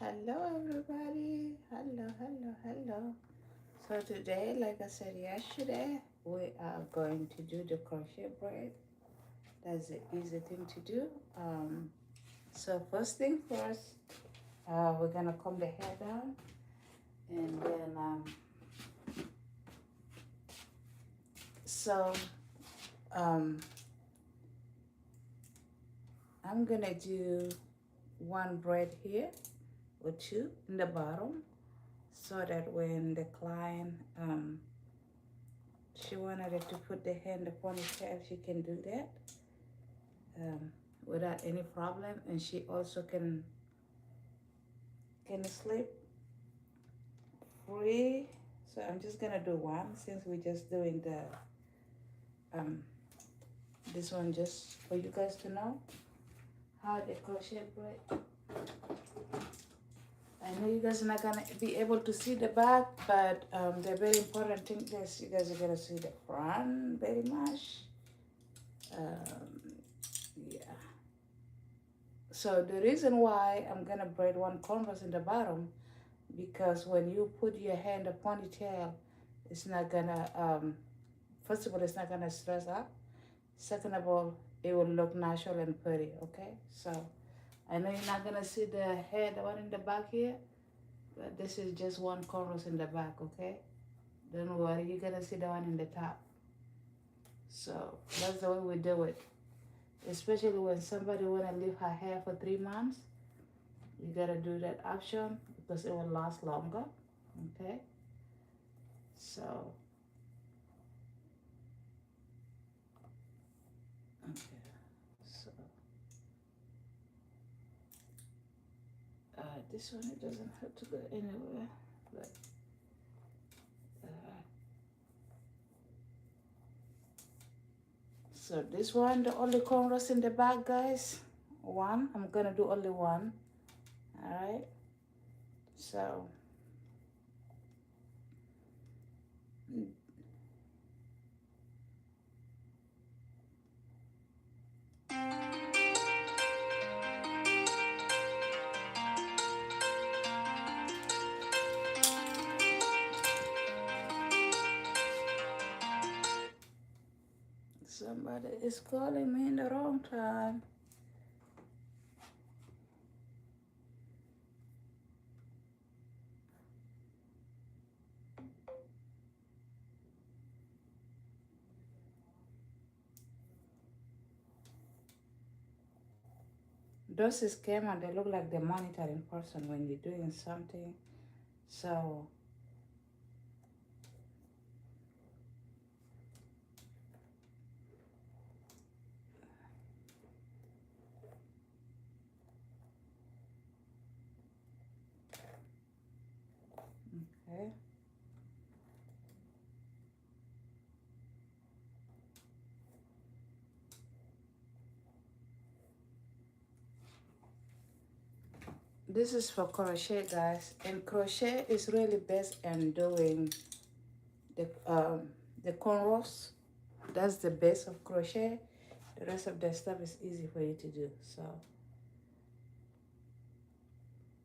Hello, everybody. Hello. So today, like I said yesterday, we are going to do the crochet braid. That's the easy thing to do. So first thing first, we're gonna comb the hair down, and then so um, I'm gonna do one braid here or two in the bottom, so that when the client she wanted it to put the hair in the ponytail, she can do that without any problem, and she also can sleep free. So I'm just gonna do one since we're just doing the this one just for you guys to know how the crochet braid. I know you guys are not gonna be able to see the back, but the very important thing is you guys are gonna see the front very much. Yeah. So the reason why I'm gonna braid one cornrows in the bottom, because when you put your hair in the ponytail, it's not gonna first of all, it's not gonna stress up. Second of all, it will look natural and pretty. Okay, so I know you're not gonna see the hair, the one in the back here, but this is just one cornrows in the back. Okay, don't worry, you're gonna see the one in the top. So that's the way we do it, especially when somebody wanna leave her hair for 3 months. You gotta do that option because it will last longer. Okay, so okay, so this one, it doesn't have to go anywhere, but so this one, the only cornrows in the back, guys, one. I'm gonna do only one. All right, so somebody is calling me in the wrong time. Those scammer, they look like the monitoring person when you're doing something. So okay. This is for crochet, guys, and crochet is really best in doing the cornrows. That's the base of crochet. The rest of the stuff is easy for you to do.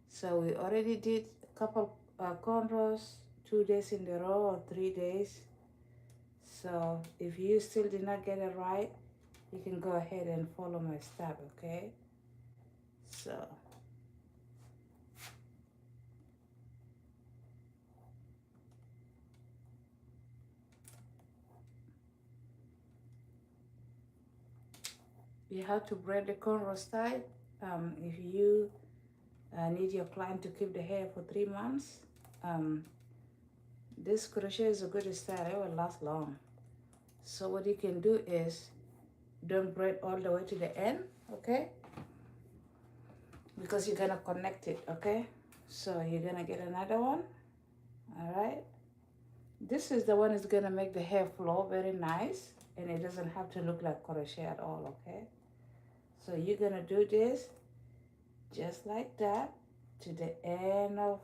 So we already did a couple cornrows, 2 days in a row or 3 days. So if you still did not get it right, you can go ahead and follow my step, okay? So you have to braid the cornrows tight. If you need your client to keep the hair for 3 months, this crochet is a good style. It will last long. So what you can do is don't braid all the way to the end, okay? Because you're gonna connect it, okay? So you're gonna get another one, all right? This is the one that's gonna make the hair flow very nice, and it doesn't have to look like crochet at all, okay? So you're gonna do this just like that to the end of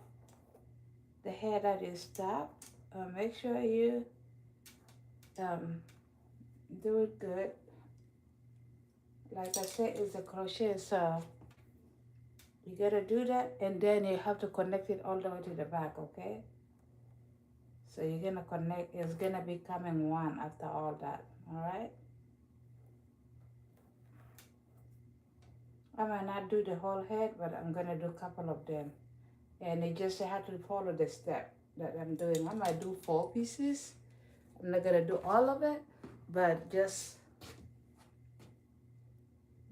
the hair that you stop. Make sure you do it good. Like I said, it's a crochet, so You gotta do that, and then you have to connect it all the way to the back, okay? So you're gonna connect, it's gonna be coming one after all that, all right? I might not do the whole head, but I'm gonna do a couple of them. And you just have to follow the step that I'm doing. I might do 4 pieces. I'm not gonna do all of it, but just,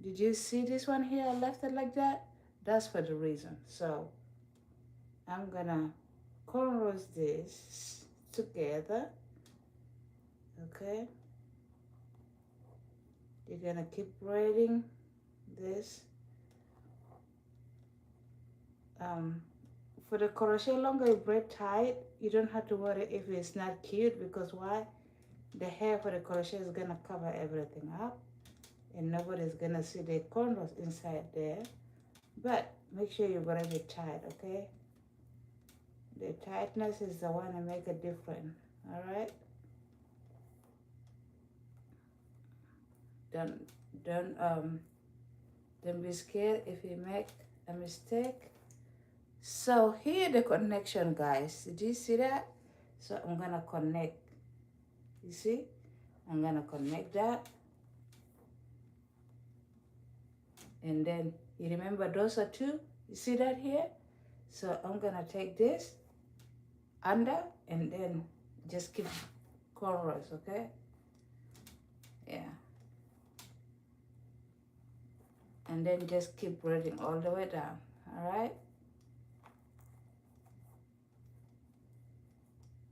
did you see this one here? I left it like that. That's for the reason. So I'm gonna cornrows this together, okay? You're gonna keep braiding this. Um, for the crochet longer you braid tight, you don't have to worry if it's not cute, because why? The hair for the crochet is gonna cover everything up, and nobody's gonna see the cornrows inside there. But make sure you braid it tight, okay? The tightness is the one that make a difference. All right. Don't don't um don't be scared if you make a mistake. So here the connection, guys. Did you see that? So I'm gonna connect. You see? I'm gonna connect that, and then you remember those are two. You see that here? So I'm gonna take this under and then just keep cornrows, okay? Yeah. And then just keep braiding all the way down, all right?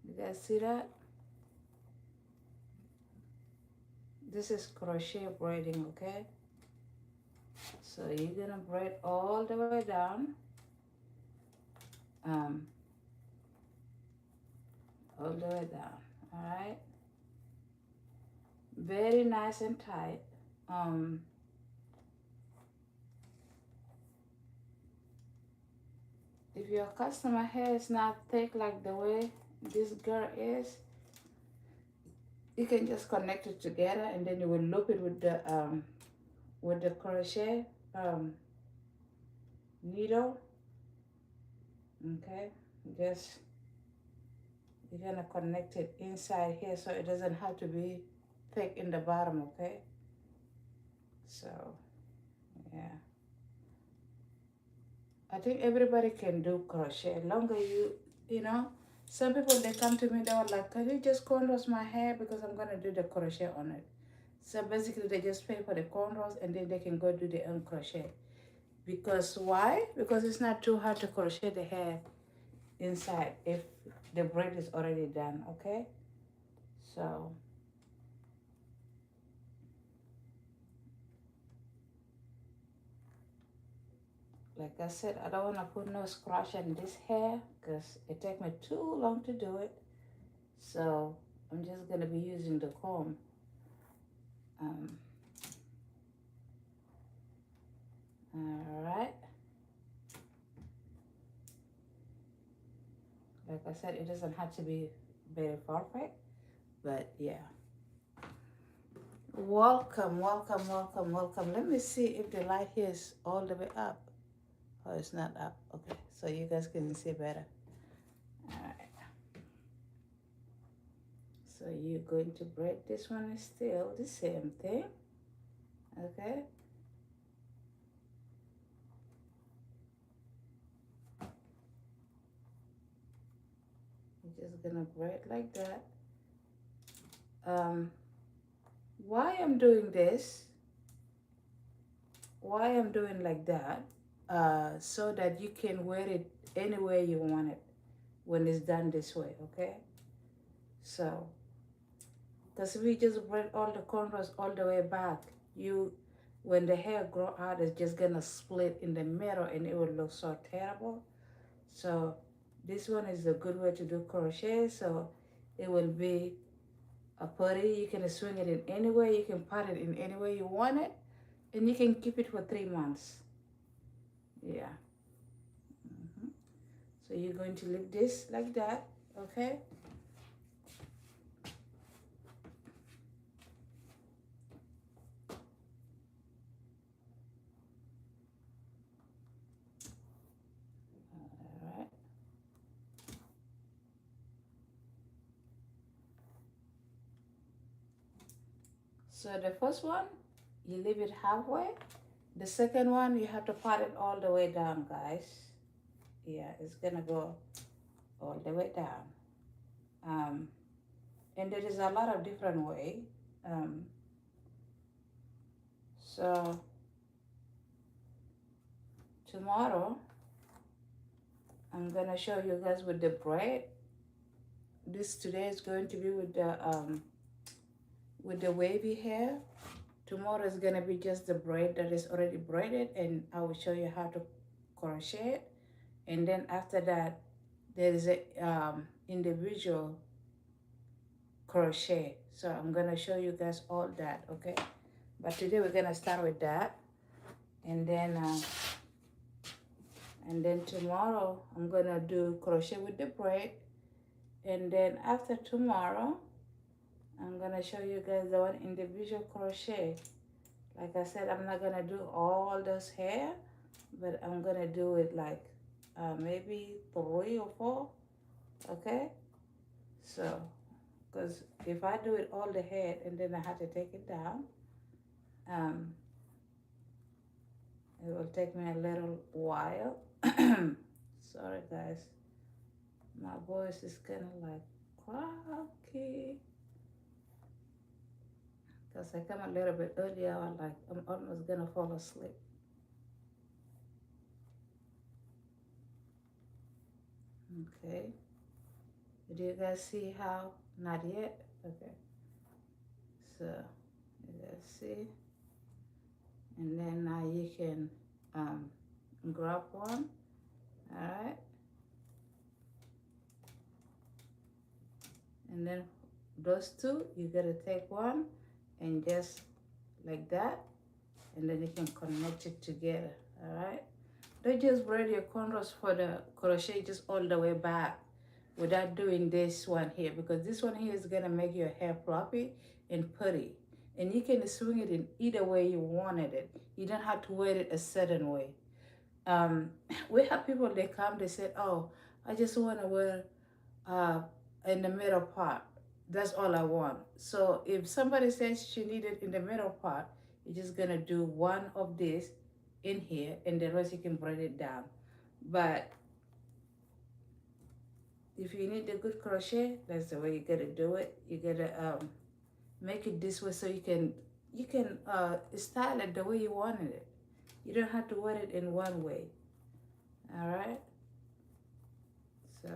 You guys see that? This is crochet braiding, okay? So you're gonna braid all the way down, all the way down, all right? Very nice and tight. If your customer hair is not thick like the way this girl is, you can just connect it together, and then you will loop it with the crochet needle. Okay, just, you're gonna connect it inside here so it doesn't have to be thick in the bottom, okay? So yeah, I think everybody can do crochet. Longer you know, some people, they come to me, they were like, can you just cornrows my hair because I'm gonna do the crochet on it. So basically they just pay for the cornrows and then they can go do their own crochet. Because why? Because it's not too hard to crochet the hair inside if the braid is already done, okay? So like I said, I don't want to put no scratch in this hair because it takes me too long to do it. So I'm just going to be using the comb. All right. Like I said, it doesn't have to be very perfect, but yeah. Welcome, welcome, welcome, welcome. Let me see if the light here is all the way up. Oh, it's not up. Okay, so you guys can see better. All right. So you're going to braid this one is still the same thing. Okay. You're just gonna braid like that. Why I'm doing this, why I'm doing like that, so that you can wear it any way you want it when it's done this way, okay? So, because if we just braid all the cornrows all the way back, when the hair grow out, it's just gonna split in the middle and it will look so terrible. So this one is a good way to do crochet. So it will be a putty. You can swing it in any way. You can pat it in any way you want it. And you can keep it for 3 months. Yeah. So you're going to leave this like that, okay? So the first one, you leave it halfway. The second one, you have to pat it all the way down, guys. Yeah, it's gonna go all the way down. Um, and there is a lot of different way. Um, so tomorrow, I'm gonna show you guys with the braid. This today is going to be with the wavy hair. Tomorrow is gonna be just the braid that is already braided, and I will show you how to crochet it. And then after that, there is a individual crochet. So I'm gonna show you guys all that, okay? But today we're gonna start with that, and then tomorrow I'm gonna do crochet with the braid, and then after tomorrow I'm gonna show you guys the one individual crochet. Like I said, I'm not gonna do all this hair, but I'm gonna do it like maybe 3 or 4, okay? So, because if I do it all the head and then I have to take it down, um, it will take me a little while. Sorry guys, my voice is kind of like croaky because I come a little bit earlier. I'm almost gonna fall asleep. Okay, do you guys see how? Not yet. Okay, so you guys see, and then now you can grab one. All right, and then those two, you gotta take one and just like that, and then you can connect it together. All right, don't just braid your cornrows for the crochet just all the way back without doing this one here, because this one here is gonna make your hair floppy and pretty, and you can swing it in either way you wanted it. You don't have to wear it a certain way. um we have people, they come, they say, oh, I just want to wear uh in the middle part. That's all I want. So if somebody says she needed in the middle part, you're just gonna do one of this in here, and the rest you can braid it down. But if you need a good crochet, that's the way you gotta do it. You gotta make it this way so you can style it the way you wanted it. You don't have to wear it in one way. All right, so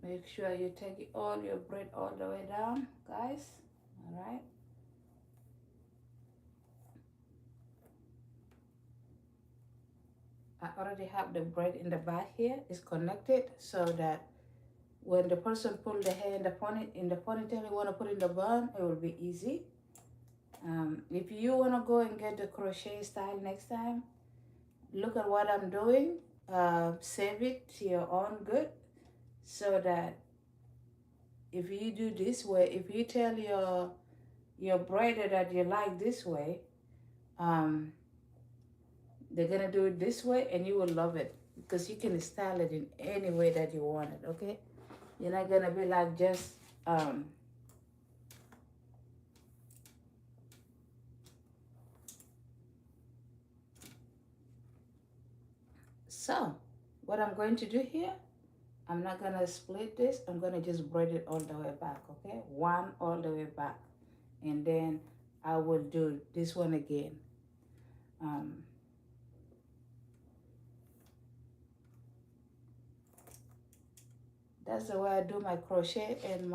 make sure you take all your braid all the way down, guys. All right, I already have the braid in the back here. It's connected so that when the person pull the hair in the ponytail, you want to put in the bun, it will be easy. If you want to go and get the crochet style next time, look at what I'm doing. Save it to your own good, so that if you do this way, if you tell your braider that you like this way, um, they're gonna do it this way, and you will love it because you can style it in any way that you want it. Okay, you're not gonna be like just so what I'm going to do here, I'm not gonna split this. I'm gonna just braid it all the way back, okay? One all the way back. And then I will do this one again. Um, that's the way I do my crochet, and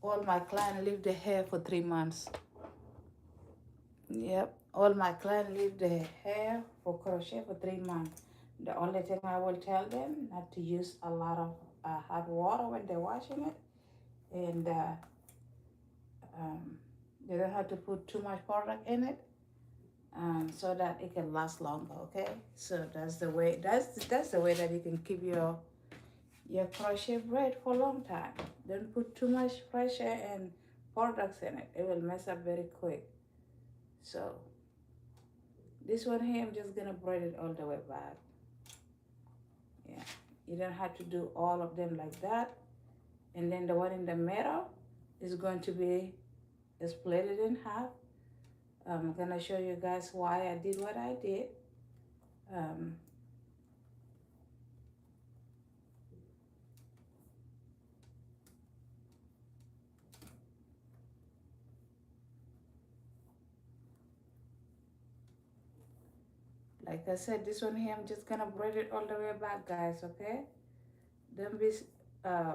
all my clients leave the hair for 3 months. Yep, all my clients leave the hair for crochet for 3 months. The only thing I will tell them, not to use a lot of hot water when they're washing it, and um, you don't have to put too much product in it, so that it can last longer. Okay, so that's the way. That's the way that you can keep your crochet braid for a long time. Don't put too much pressure and products in it. It will mess up very quick. So this one here, I'm just gonna braid it all the way back. Yeah, you don't have to do all of them like that. And then the one in the middle is going to be split it in half. I'm gonna show you guys why I did what I did. Um, like I said, this one here, I'm just gonna braid it all the way back, guys, okay? Don't be, uh,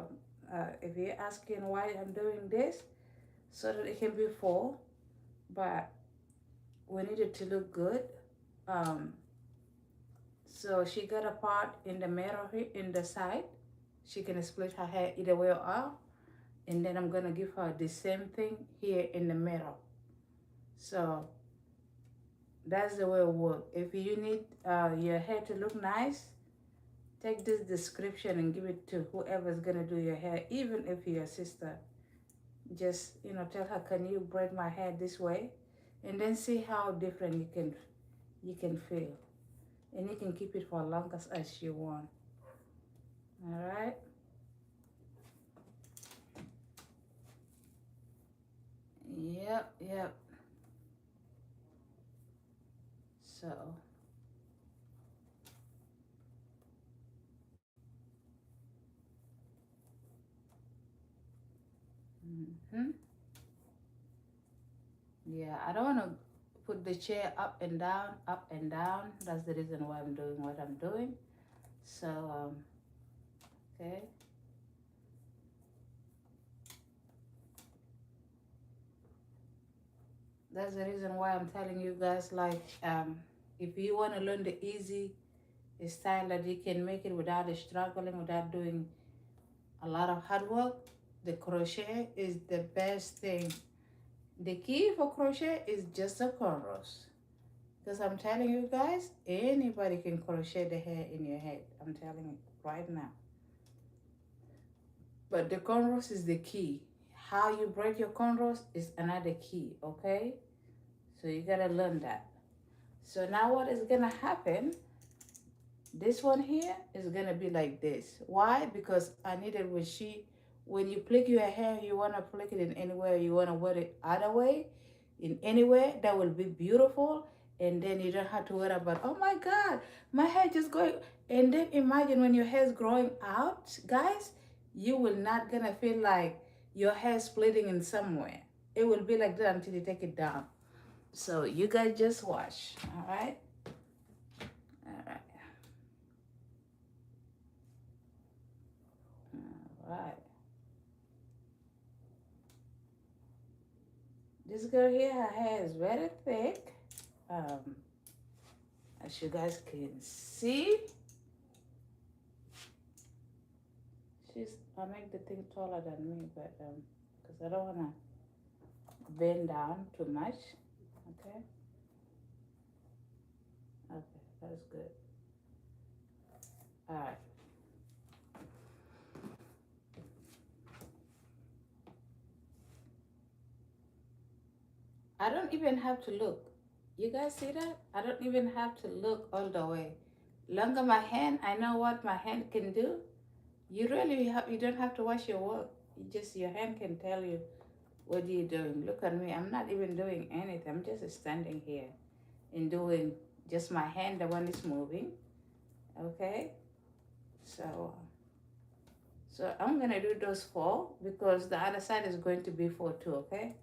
if you're asking why I'm doing this, so that it can be full, but we need it to look good. Um, so she got a part in the middle here, in the side. She can split her hair either way or, and then I'm gonna give her the same thing here in the middle. So that's the way it works. If you need your hair to look nice, take this description and give it to whoever's gonna do your hair, even if you're a sister. Just, tell her, can you braid my hair this way? And then see how different you can feel. And you can keep it for as long as you want. All right. Yep, yep. So, hmm yeah, I don't want to put the chair up and down, up and down. That's the reason why I'm doing what I'm doing. So, okay. That's the reason why I'm telling you guys, like, if you want to learn the easy style that you can make it without struggling, without doing a lot of hard work, the crochet is the best thing. The key for crochet is just the cornrows. Because I'm telling you guys, anybody can crochet the hair in your head. I'm telling you right now. But the cornrows is the key. How you braid your cornrows is another key, okay? So you gotta learn that. So now what is gonna happen, this one here is gonna be like this. Why? Because I needed when you plick your hair, you wanna plick it in anywhere, you wanna wear it other way, in anywhere that will be beautiful, and then you don't have to worry about, oh my God, my hair just going. And then imagine when your hair is growing out, guys, you will not gonna feel like your hair splitting in somewhere. It will be like that until you take it down. So you guys just watch, all right? All right. All right. This girl here, her hair is very thick. Um, as you guys can see, I make the thing taller than me, but because I don't wanna bend down too much. Okay. Okay, that's good. All right. I don't even have to look. You guys see that? I don't even have to look all the way. Longer my hand, I know what my hand can do. You don't have to watch your work. Your hand can tell you what you're doing. Look at me. I'm not even doing anything. I'm just standing here and doing just my hand, the one is moving. Okay? So I'm gonna do those four because the other side is going to be four too, okay?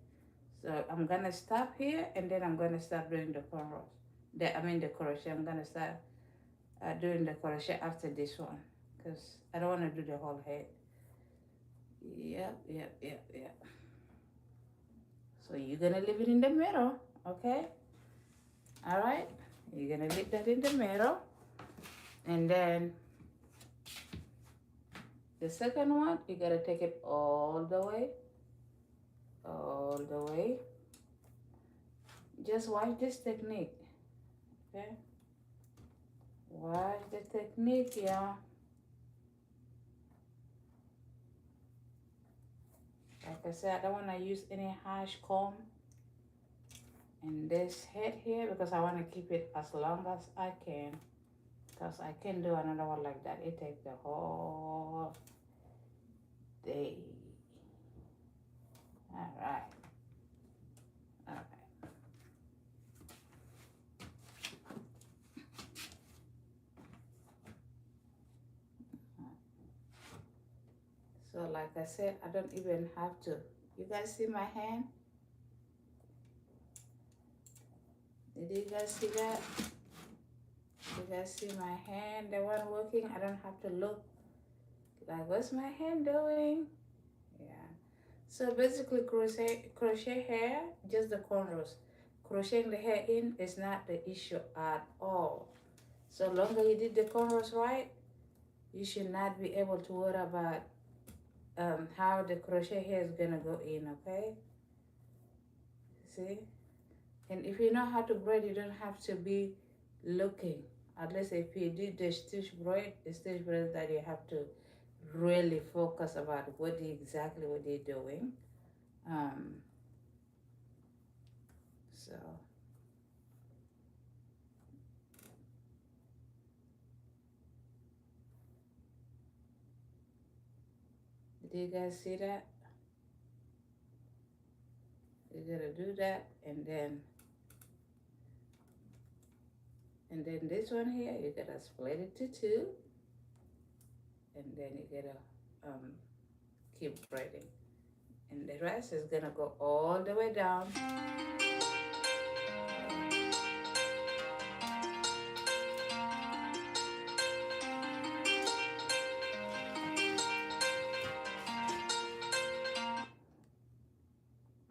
So I'm gonna stop here and then I'm gonna start doing the cornrows. The crochet. I'm gonna start doing the crochet after this one because I don't want to do the whole head. Yep, yep, yep, yep. So you're gonna leave it in the middle, okay? All right, you're gonna leave that in the middle, and then The second one, you gotta take it all the way, all the way. Just watch this technique, okay? Watch the technique, y'all. Like I said, I don't want to use any harsh comb in this head here because I want to keep it as long as I can. Because I can do another one like that. It takes the whole day. All right. All right. So like I said, I don't even have to. You guys see my hand? Did you guys see that? You guys see my hand, the one working? I don't have to look like, what's my hand doing? Yeah. So basically crochet hair, just the cornrows. Crocheting the hair in is not the issue at all. So long as you did the cornrows right, you should not be able to worry about how the crochet hair is gonna go in, okay? See? And if you know how to braid, you don't have to be looking. At least if you did the stitch braid that you have to really focus about exactly what you're doing. Um, so did you guys see that? You're gonna do that, and then this one here, you gotta split it to two, and then you gotta um, keep braiding, and the rest is gonna go all the way down.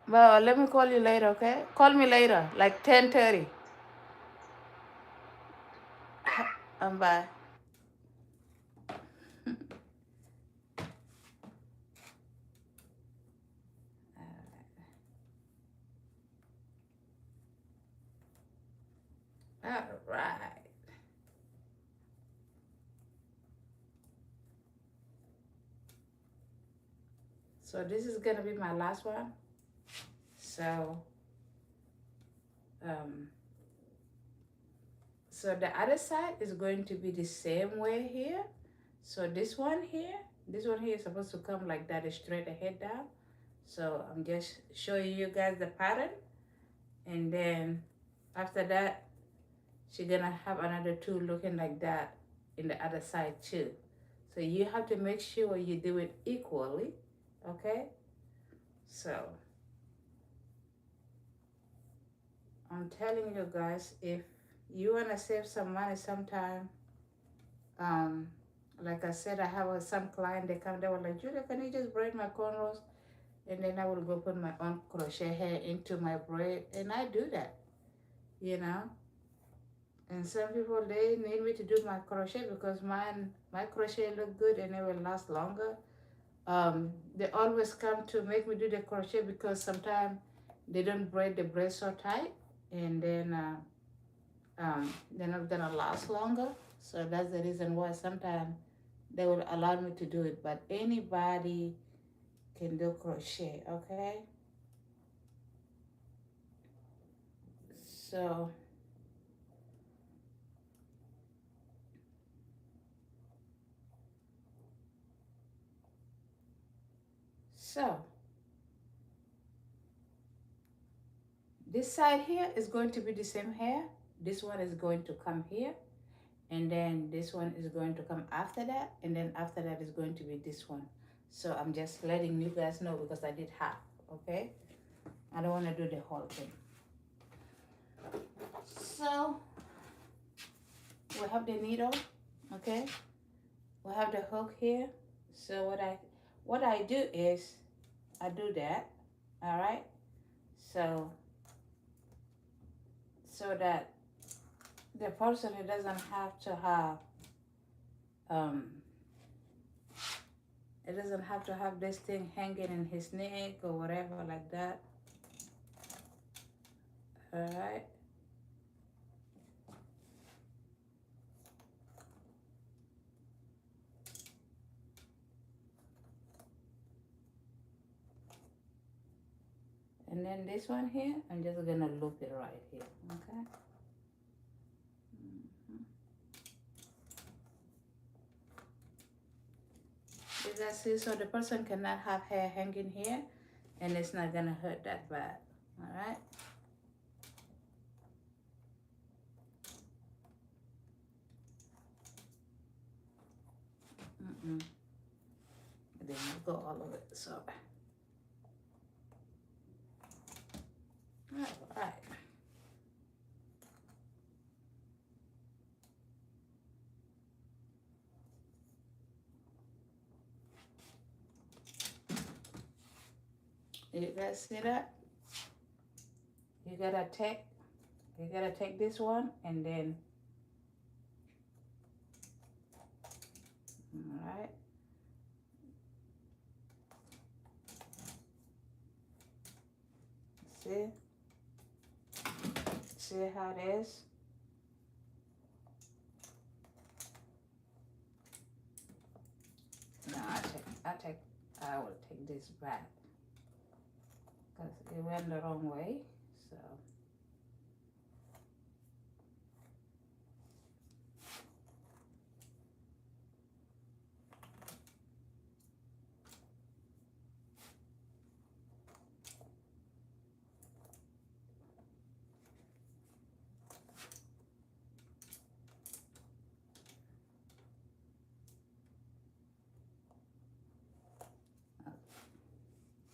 Well, let me call you later, okay? Call me later, like 10:30. Bye. All right. So this is gonna be my last one. So um, so the other side is going to be the same way here. So this one here is supposed to come like that, straight ahead down. So I'm just showing you guys the pattern, and then after that, she's gonna have another two looking like that in the other side too. So you have to make sure you do it equally, okay? So I'm telling you guys, if you wanna save some money sometime, um, like I said, I have some client, they were like, Julia, can you just braid my cornrows? And then I will go put my own crochet hair into my braid, and I do that, you know. And some people, they need me to do my crochet because my crochet look good and it will last longer. They always come to make me do the crochet because sometimes they don't braid the braid so tight, and then they're not gonna last longer. So that's the reason why sometimes they will allow me to do it. But anybody can do crochet, okay? So so this side here is going to be the same hair. This one is going to come here, and then this one is going to come after that, and then after that is going to be this one. So I'm just letting you guys know because I did half, okay? I don't want to do the whole thing. So we have the needle, okay? We have the hook here. So what I do is I do that, all right? So that the person, it doesn't have to have um It doesn't have to have this thing hanging in his neck or whatever like that. All right. And then this one here, I'm just gonna loop it right here, okay? Mhm. You guys see, so the person cannot have hair hanging here, and it's not gonna hurt that bad, all right? Mm-mm. Then we'll go all of it, so. All right. You guys see that? You gotta take this one and then, all right? See? See how it is? No, I will take this back because it went the wrong way. So,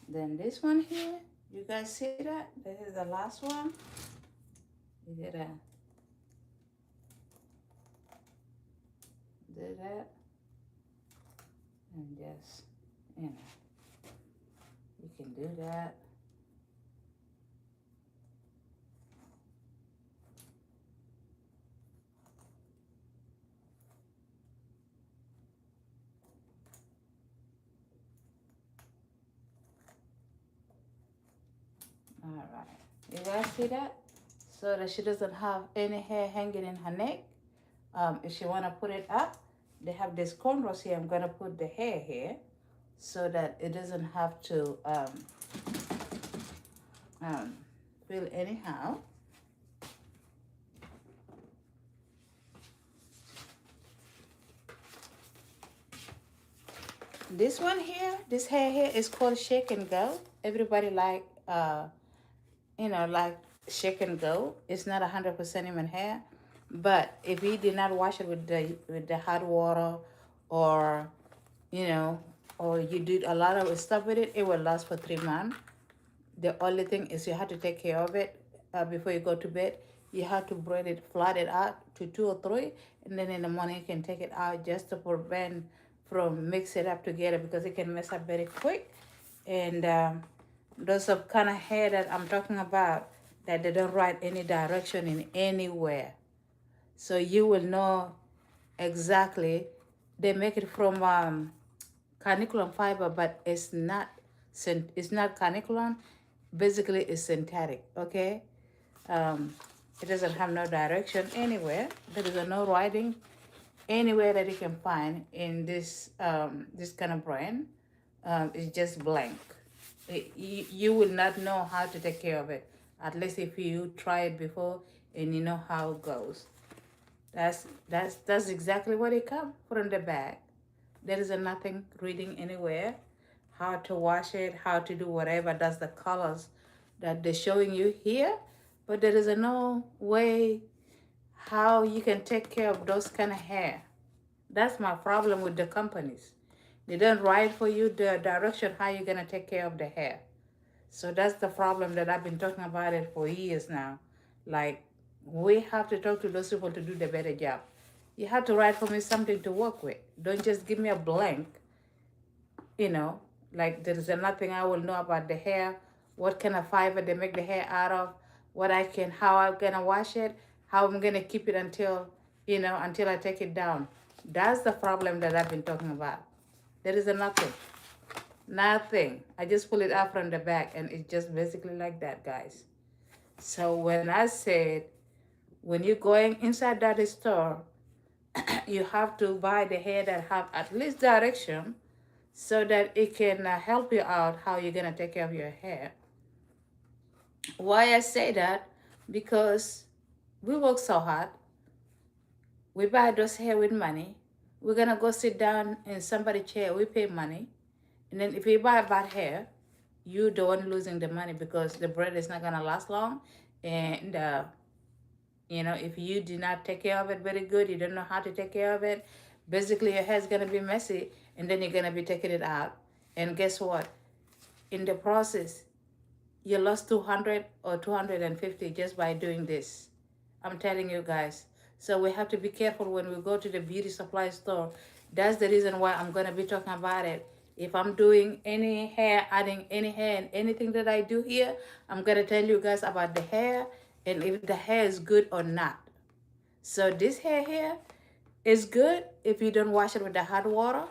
then this one here, you guys see that? This is the last one. You gotta do that and just, you know, you can do that. All right. You guys see that? So that she doesn't have any hair hanging in her neck. If she wanna put it up, they have this cornrows here. I'm gonna put the hair here so that it doesn't have to feel anyhow. This one here, this hair here is called shake and go. Everybody like like shake and go. It's not 100% human hair, but if you did not wash it with the hot water, or you know, or you did a lot of stuff with it, it will last for 3 months. The only thing is you have to take care of it before you go to bed. You have to braid it, flat it out to 2 or 3, and then in the morning you can take it out just to prevent from mix it up together because it can mess up very quick. And those of kind of hair that I'm talking about, that they don't write any direction in anywhere, so you will know exactly. They make it from carniculum fiber, but it's not carniculum. Basically, it's synthetic. Okay, um, it doesn't have no direction anywhere. There is no writing anywhere that you can find in this kind of brand. It's just blank. You will not know how to take care of it, at least if you try it before and you know how it goes. That's exactly what it comes from the bag. There is nothing reading anywhere how to wash it, how to do whatever. That's the colors that they're showing you here, but there is no way how you can take care of those kind of hair. That's my problem with the companies. They don't write for you the direction how you're gonna take care of the hair. So that's the problem that I've been talking about it for years now. Like, we have to talk to those people to do the better job. You have to write for me something to work with. Don't just give me a blank, you know, like there is nothing I will know about the hair, what kind of fiber they make the hair out of, how I'm gonna wash it, how I'm gonna keep it until I take it down. That's the problem that I've been talking about. There is a nothing. Nothing. I just pull it out from the back and it's just basically like that, guys. So when I said, when you're going inside that store, you have to buy the hair that have at least direction so that it can help you out how you're going to take care of your hair. Why I say that? Because we work so hard. We buy those hair with money. We're going to go sit down in somebody's chair. We pay money. And then if you buy bad hair, you the one losing the money because the bread is not going to last long. And you know, if you do not take care of it very good, you don't know how to take care of it, basically your hair's gonna be messy, and then you're gonna be taking it out. And guess what? In the process, you lost 200 or 250 just by doing this. I'm telling you guys. So we have to be careful when we go to the beauty supply store. That's the reason why I'm gonna be talking about it. If I'm doing any hair, adding any hair and anything that I do here, I'm gonna tell you guys about the hair and if the hair is good or not. So this hair here is good if you don't wash it with the hot water.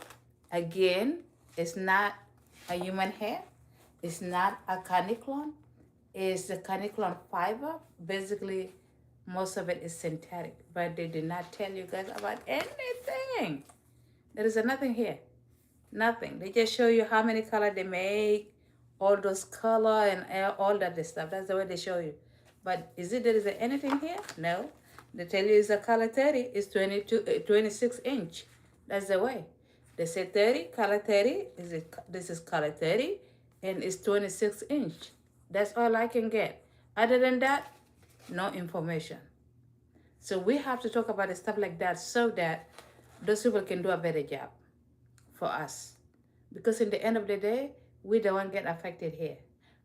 Again, it's not a human hair. It's not a caniclone. It's the caniclone fiber. Basically, most of it is synthetic, but they did not tell you guys about anything. There is nothing here. Nothing. They just show you how many color they make, all those color and all that stuff. That's the way they show you. But is it there is anything here? No. They tell you it's a color 30. It's 26 inch. That's the way. They say 30, color 30. This is color 30, and it's 26 inch. That's all I can get. Other than that, no information. So we have to talk about stuff like that so that those people can do a better job for us. Because in the end of the day, we the one get affected here.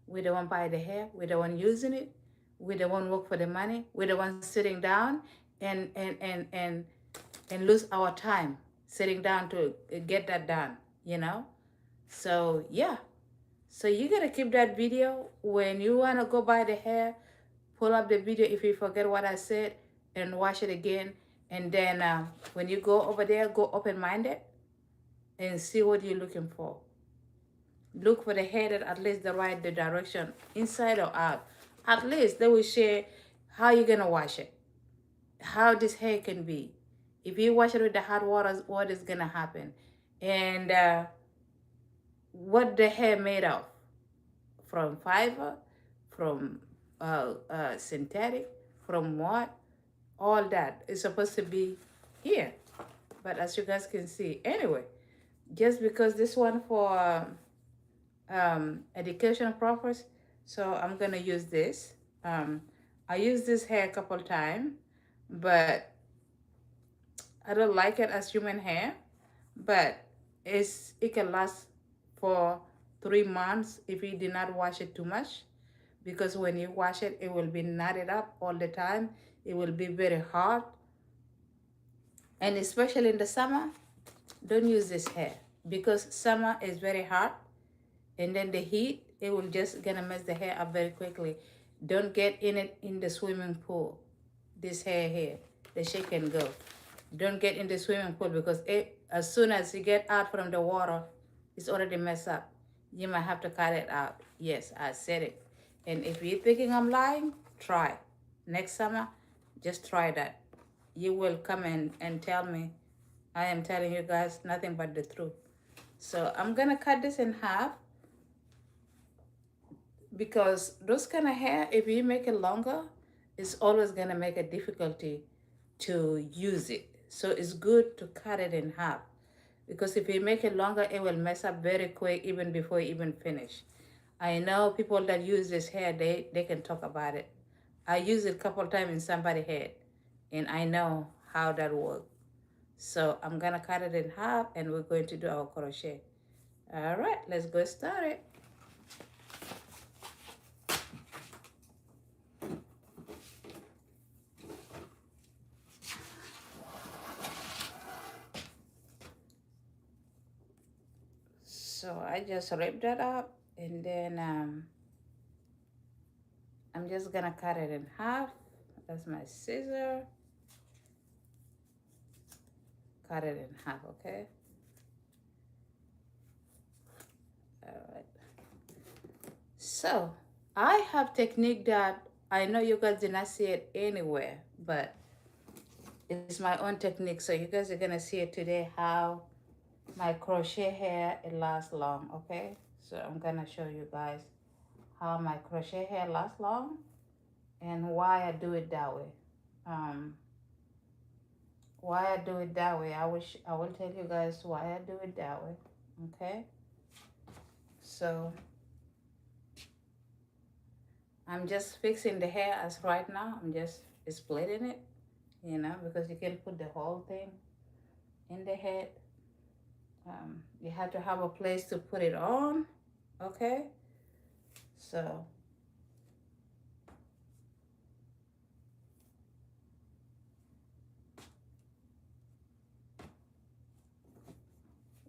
We the one buy the hair. We the one using it. We the one work for the money. We the one sitting down and lose our time sitting down to get that done, you know? So yeah. So you gotta keep that video. When you wanna go buy the hair, pull up the video if you forget what I said and watch it again. And then when you go over there, go open-minded and see what you're looking for. Look for the hair that at least the right the direction, inside or out. At least they will share how you're gonna wash it, how this hair can be. If you wash it with the hot water, what is gonna happen, and what the hair made of, from fiber, from synthetic, from what, all that is supposed to be here. But as you guys can see, anyway, just because this one for education purpose, so I'm gonna use this. I used this hair a couple times, but I don't like it as human hair. But it can last for 3 months if you did not wash it too much, because when you wash it, it will be knotted up all the time. It will be very hard, and especially in the summer, don't use this hair because summer is very hot, and then the heat, it will just gonna mess the hair up very quickly. Don't get in it in the swimming pool. This hair here, the shake and go. Don't get in the swimming pool because as soon as you get out from the water, it's already messed up. You might have to cut it out. Yes, I said it. And if you're thinking I'm lying, try. Next summer, just try that. You will come and tell me. I am telling you guys nothing but the truth. So I'm gonna cut this in half, because those kind of hair, if you make it longer, it's always gonna make a difficulty to use it. So it's good to cut it in half, because if you make it longer, it will mess up very quick even before you even finish. I know people that use this hair, they can talk about it. I used it a couple times in somebody's head, and I know how that works. So I'm gonna cut it in half, and we're going to do our crochet. All right, let's go started. So I just wrap that up, and then I'm just gonna cut it in half. That's my scissor. Cut it in half, okay? So I have technique that I know you guys did not see it anywhere, but it's my own technique. So you guys are gonna see it today how my crochet hair it lasts long. Okay, so I'm gonna show you guys how my crochet hair lasts long and why I do it that way. Um, why I do it that way. I will tell you guys why I do it that way. Okay, so I'm just fixing the hair as right now. I'm just splitting it, because you can put the whole thing in the head. You have to have a place to put it on. Okay, so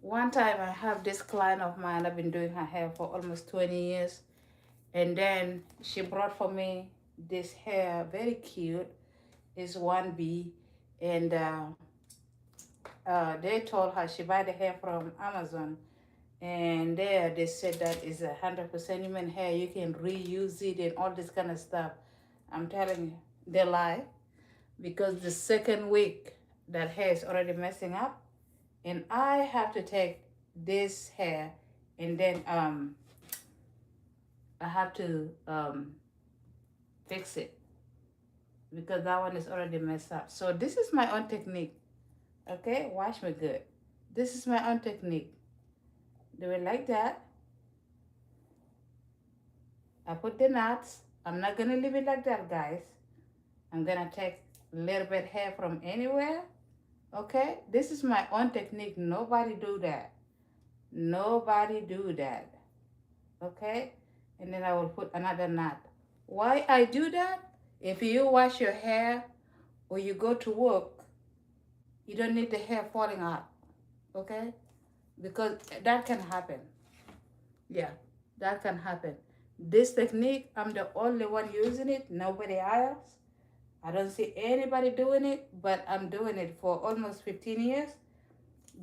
one time I have this client of mine. I've been doing her hair for almost 20 years, and then she brought for me this hair, very cute. It's 1B, and they told her she buy the hair from Amazon, and there they said that is 100% human hair. You can reuse it and all this kind of stuff. I'm telling you, they lie, because the second week that hair is already messing up, and I have to take this hair and then I have to fix it because that one is already messed up. So this is my own technique. Okay, watch me good. This is my own technique. Do it like that. I put the knots. I'm not gonna leave it like that, guys. I'm gonna take a little bit hair from anywhere. Okay, this is my own technique. Nobody do that. Nobody do that. Okay, and then I will put another knot. Why I do that? If you wash your hair or you go to work, you don't need the hair falling out. Okay, because that can happen. Yeah, that can happen. This technique, I'm the only one using it, nobody else. I don't see anybody doing it, but I'm doing it for almost 15 years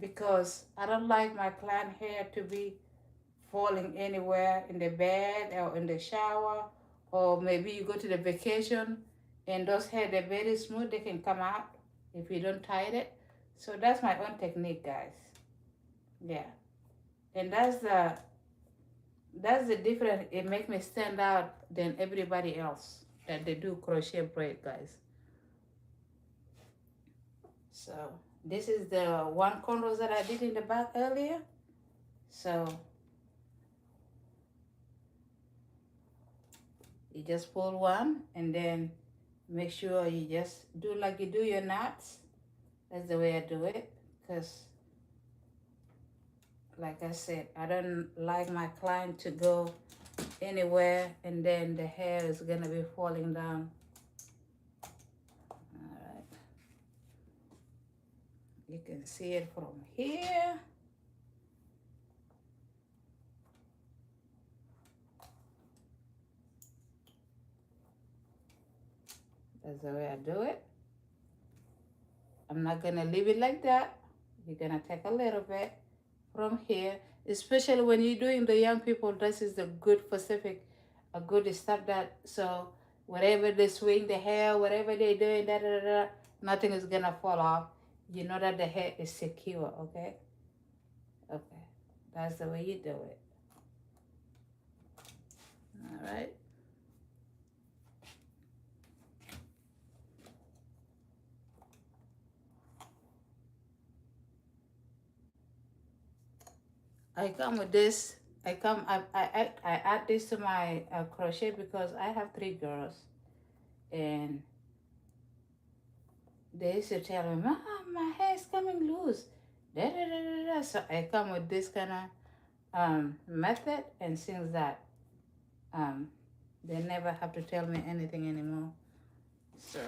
because I don't like my client hair to be falling anywhere in the bed or in the shower, or maybe you go to the vacation and those hair, they're very smooth, they can come out if you don't tie it. So that's my own technique, guys. Yeah, and that's the difference. It makes me stand out than everybody else that they do crochet braid, guys. So this is the one cornrows that I did in the back earlier. So you just pull one and then make sure you just do like you do your knots. That's the way I do it, because like I said, I don't like my client to go anywhere and then the hair is gonna be falling down. All right, you can see it from here. That's the way I do it. I'm not gonna leave it like that. You're gonna take a little bit from here, especially when you're doing the young people. This is the good Pacific, a good stuff that, so whatever they swing the hair, whatever they're doing, nothing is gonna fall off. You know that the hair is secure. Okay, okay, that's the way you do it. All right. I come with this. I add this to my crochet because I have 3 girls, and they used to tell me, "Mom, my hair is coming loose." So I come with this kind of method, and since that, um, they never have to tell me anything anymore. So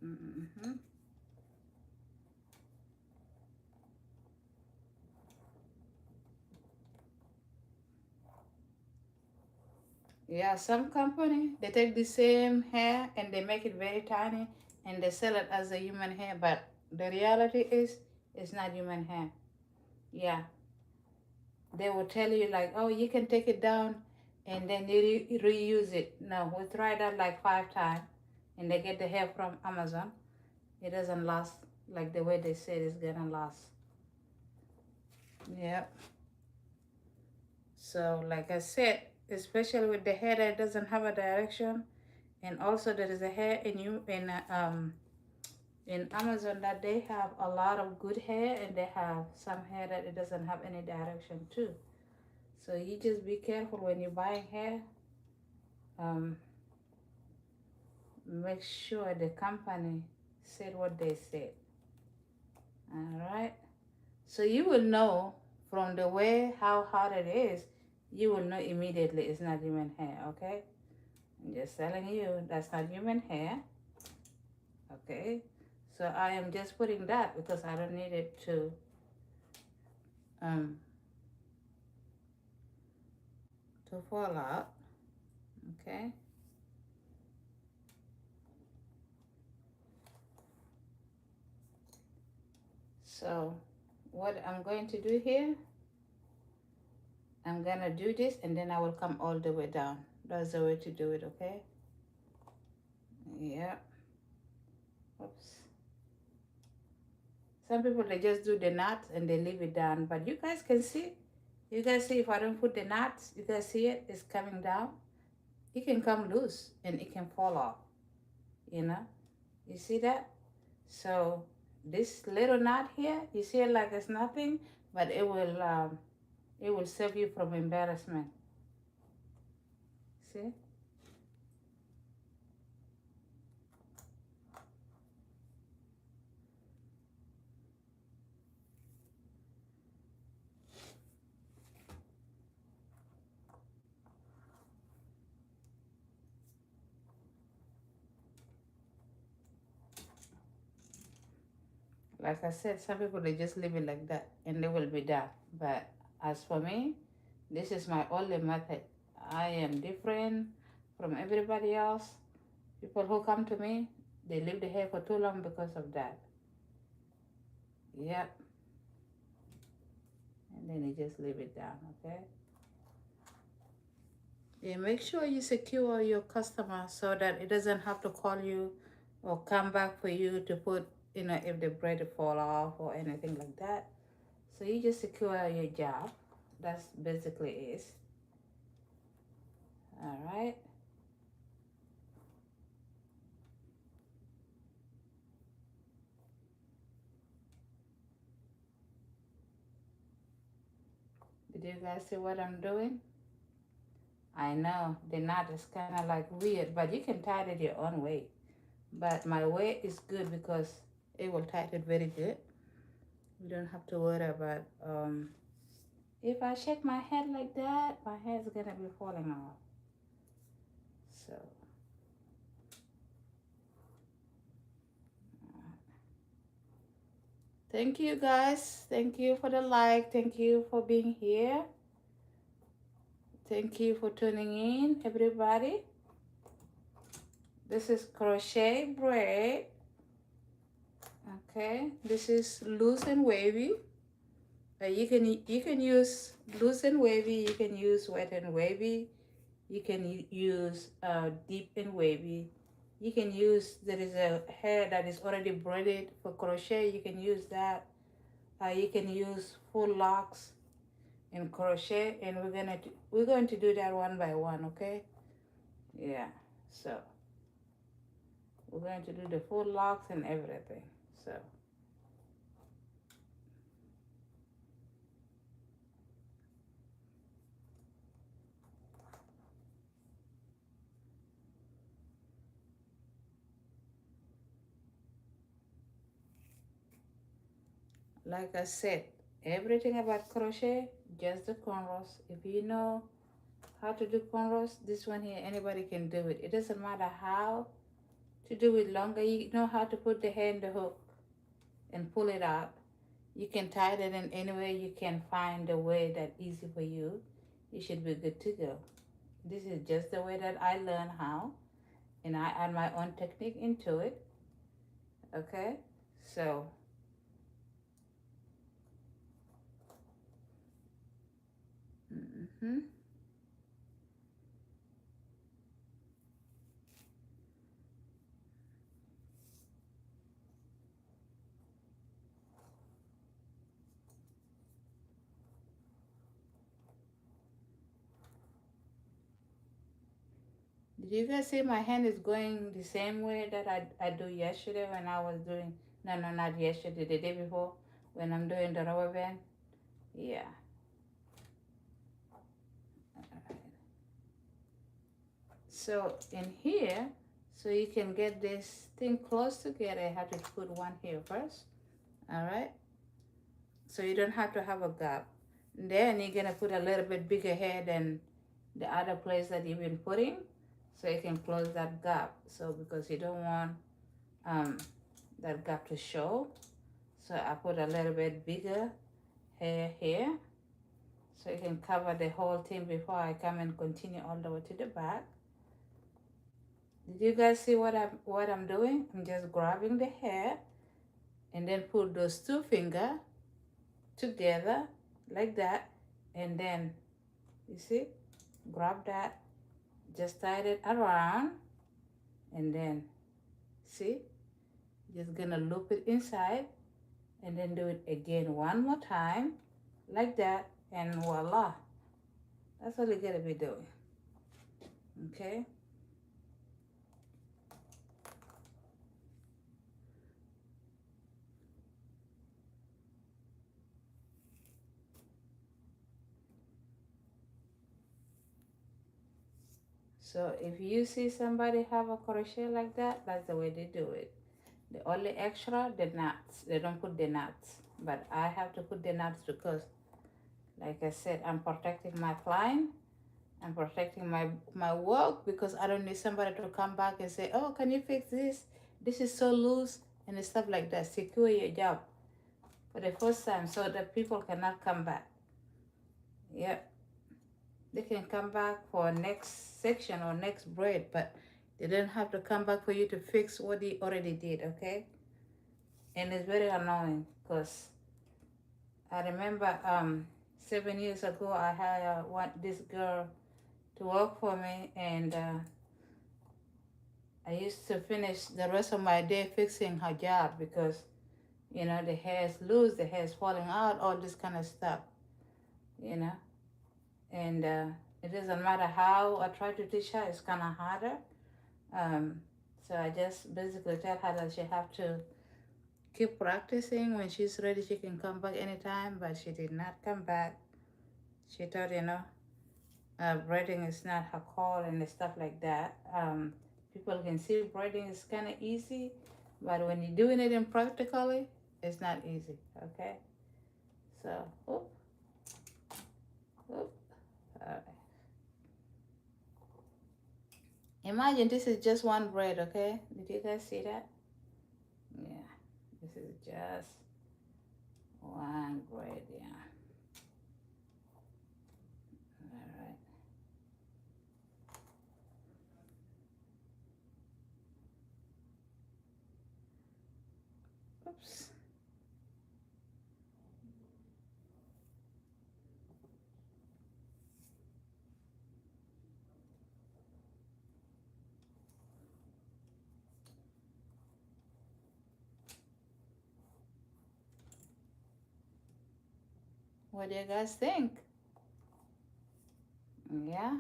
mm-hmm. Yeah, some company they take the same hair and they make it very tiny and they sell it as a human hair, but the reality is it's not human hair. Yeah, they will tell you like, oh, you can take it down and then you reuse it. No, we tried that like 5 times, and they get the hair from Amazon. It doesn't last like the way they said it's gonna last. Yep. So like I said, especially with the hair that doesn't have a direction, and also there is a hair in you in Amazon that they have a lot of good hair, and they have some hair that it doesn't have any direction too. So you just be careful when you're buying hair. Um, Make sure the company said what they said. All right. So you will know from the way how hard it is. You will know immediately it's not human hair. Okay. I'm just telling you that's not human hair. Okay. So I am just putting that because I don't need it um to fall out. Okay. So what I'm going to do here, I'm gonna do this and then I will come all the way down. That's the way to do it. Okay. Yeah. Oops. Some people they just do the knots and they leave it down, but you guys can see. You guys see if I don't put the knots, you guys see it? It's coming down. It can come loose and it can fall off. You know, you see that? So this little knot here, you see it like it's nothing, but it will save you from embarrassment. See? Like I said, some people they just leave it like that and they will be done. But as for me, this is my only method. I am different from everybody else. People who come to me, they leave the hair for too long because of that. Yep. And then they just leave it down, okay? Yeah, make sure you secure your customer so that it doesn't have to call you or come back for you to put, if the braid fall off or anything like that. So you just secure your job. That's basically is. All right. Did you guys see what I'm doing? I know the knot is kind of like weird, but you can tie it your own way. But my way is good because it will tie it very good. You don't have to worry about if I shake my head like that, my head's gonna be falling off. So thank you guys. Thank you for the like. Thank you for being here. Thank you for tuning in, everybody. This is crochet braid. Okay, this is loose and wavy. You can use loose and wavy. You can use wet and wavy. You can use deep and wavy. You can use, there is a hair that is already braided for crochet. You can use that. You can use full locks in crochet, and we're going to do that one by one. Okay? Yeah. So we're going to do the full locks and everything. So. Like I said, everything about crochet, just the cornrows. If you know how to do cornrows, this one here, anybody can do it. It doesn't matter how to do it longer. You know how to put the hair in the hook and pull it out. You can tie it in any way you can find a way that easy for you. You should be good to go. This is just the way that I learn how, and I add my own technique into it. Okay, so mm-hmm. Did you guys see my hand is going the same way that I do yesterday when I was doing, no, no, not yesterday, the day before, when I'm doing the rubber band? Yeah. Alright. So in here, so you can get this thing close together, I have to put one here first. All right. So you don't have to have a gap. Then you're gonna put a little bit bigger hair than the other place that you've been putting, so you can close that gap. So because you don't want um, that gap to show, so I put a little bit bigger hair here, so you can cover the whole thing before I come and continue all the way to the back. Did you guys see what I'm doing? I'm just grabbing the hair and then put those two fingers together like that, and then you see, grab that, just tie it around, and then see, just gonna loop it inside, and then do it again one more time like that, and voila, that's all you gotta be doing. Okay, so if you see somebody have a crochet like that, that's the way they do it. The only extra, the knots, they don't put the knots, but I have to put the knots because, like I said, I'm protecting my client. I'm protecting my work, because I don't need somebody to come back and say, "Oh, can you fix this? This is so loose," and stuff like that. Secure your job for the first time so that people cannot come back. Yep, they can come back for next section or next braid, but they don't have to come back for you to fix what they already did. Okay, and it's very annoying because I remember 7 years ago I had this girl to work for me, and I used to finish the rest of my day fixing her job because, the hair is loose, the hair is falling out, all this kind of stuff, you know. And it doesn't matter how I try to teach her, it's kind of harder. Um, so I just basically tell her that she have to keep practicing. When she's ready, she can come back anytime, but she did not come back. She thought, braiding is not her call and stuff like that. People can see braiding is kind of easy, but when you're doing it in practically, it's not easy. Okay, so oop, oop. Imagine this is just one braid. Okay, did you guys see that? Yeah, this is just one braid. Yeah. All right. Oops. What do you guys think? Yeah.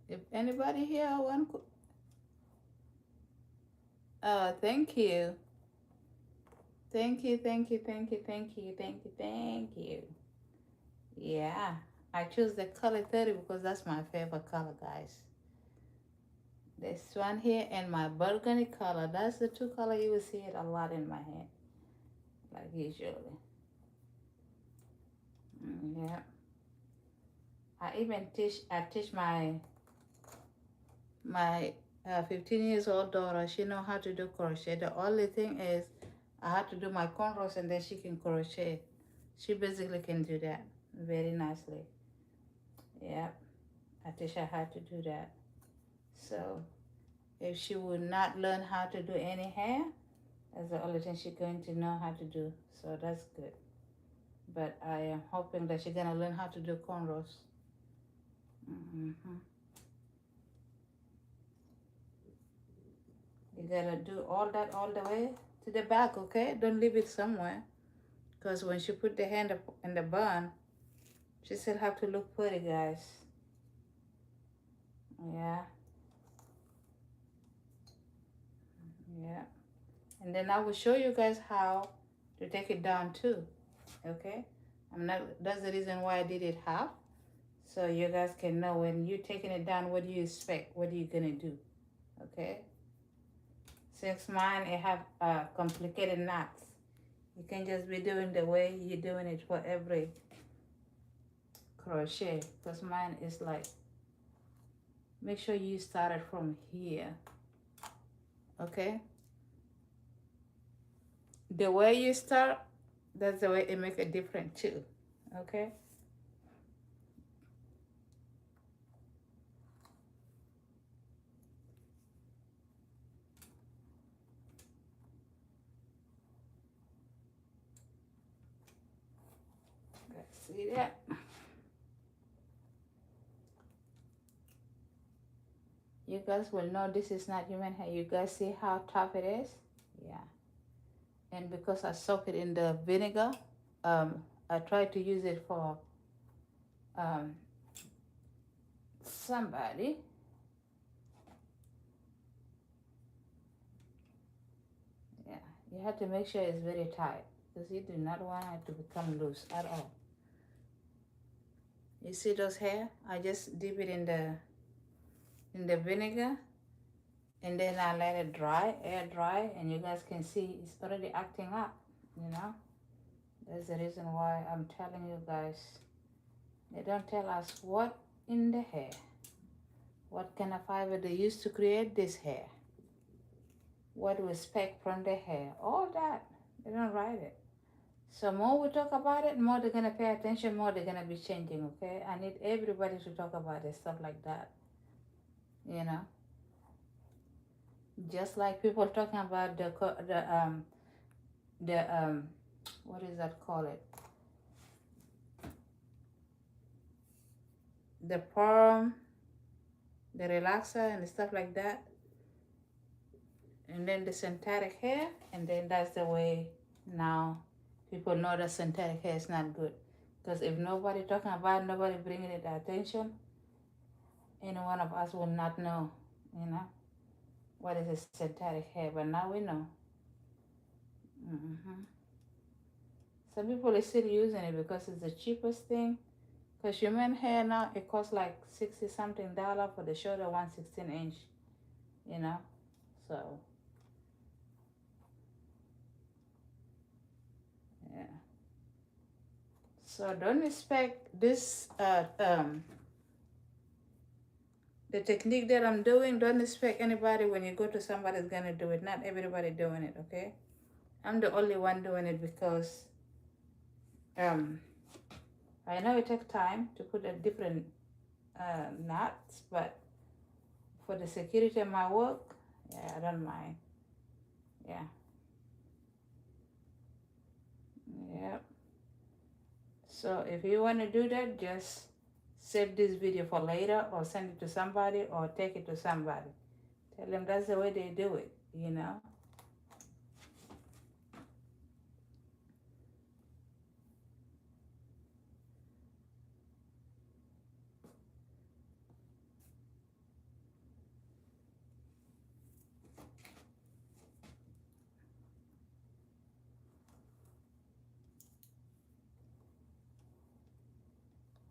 If anybody here want, thank you. Thank you, thank you, thank you, thank you, thank you, thank you. Yeah, I choose the color 30 because that's my favorite color, guys. This one here and my burgundy color. That's the two color you will see it a lot in my hair, like usually. Yeah. I teach my 15 years old daughter. She know how to do crochet. The only thing is I had to do my cornrows and then she can crochet. She basically can do that very nicely. Yeah, I teach her how to do that. So if she would not learn how to do any hair, that's the only thing she's going to know how to do. So that's good. But I am hoping that she's gonna learn how to do cornrows. You gotta do all that all the way to the back, okay? Don't leave it somewhere. Because when she put the hand up in the bun, she still have to look pretty, guys. Yeah, yeah. And then I will show you guys how to take it down too, okay? That's the reason why I did it half. So you guys can know when you're taking it down, what do you expect? What are you gonna do, okay? Since mine, it have complicated knots. You can just be doing the way you're doing it for every crochet. Because mine is like, make sure you start it from here, okay? The way you start, that's the way it make a difference too, okay? See that? You guys will know this is not human hair. You guys see how tough it is? Yeah. And because I soak it in the vinegar, I try to use it for um, somebody. Yeah, you have to make sure it's very tight because you do not want it to become loose at all. You see those hair? I just dip it in the vinegar and then I let it dry, air dry, and you guys can see it's already acting up, you know? That's the reason why I'm telling you guys. They don't tell us what in the hair, what kind of fiber they use to create this hair, what we expect from the hair, all that. They don't write it. So more we talk about it, more they're gonna pay attention, more they're gonna be changing, okay? I need everybody to talk about it, stuff like that, you know? Just like people talking about the what is that called it? The perm, the relaxer and stuff like that. And then the synthetic hair, and then that's the way now people know that synthetic hair is not good. Because if nobody talking about it, nobody bringing it attention, any one of us will not know, you know, what is a synthetic hair. But now we know. hmm Some people are still using it because it's the cheapest thing. Because human hair now, it costs like 60 something dollar for the shorter 1/16 inch, you know. So, yeah. So don't expect this, the technique that I'm doing, don't expect anybody when you go to somebody's gonna do it. Not everybody doing it, okay? I'm the only one doing it because um, I know it takes time to put a different knots, but for the security of my work, yeah, I don't mind. Yeah, yeah. So if you want to do that, just save this video for later or send it to somebody or take it to somebody. Tell them that's the way they do it, you know?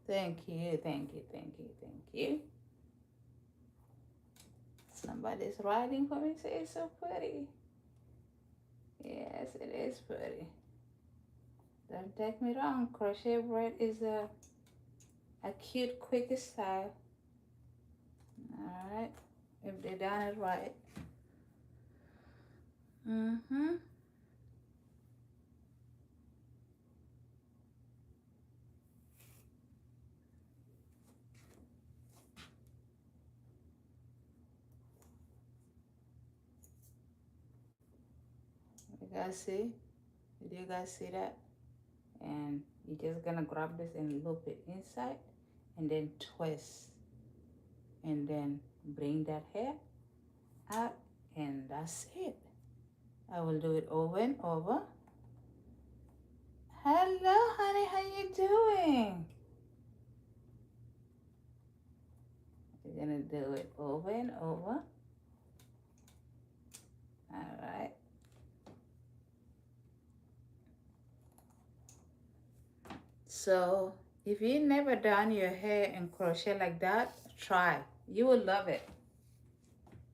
Thank you, thank you, thank you, thank you. Somebody's writing for me, say it's so pretty. Yes, it is pretty. Don't take me wrong, crochet braid is a a cute, quick style. All right, if they done it right. Mm-hmm. You guys see? Did you guys see that? And you're just gonna grab this and loop it inside and then twist and then bring that hair out, and that's it. I will do it over and over. Hello honey, how you doing? We're gonna do it over and over. All right. So if you never done your hair in crochet like that, try. You will love it.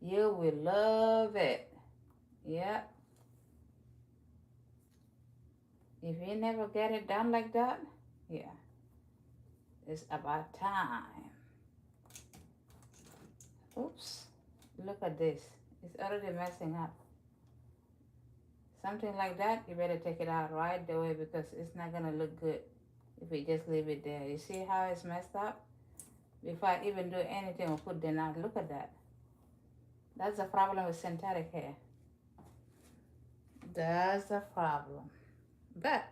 You will love it. Yeah. If you never get it done like that, yeah, it's about time. Oops. Look at this. It's already messing up. Something like that, you better take it out right away because it's not gonna look good if we just leave it there. You see how it's messed up? Before I even do anything or put them out, look at that. That's the problem with synthetic hair. That's the problem. But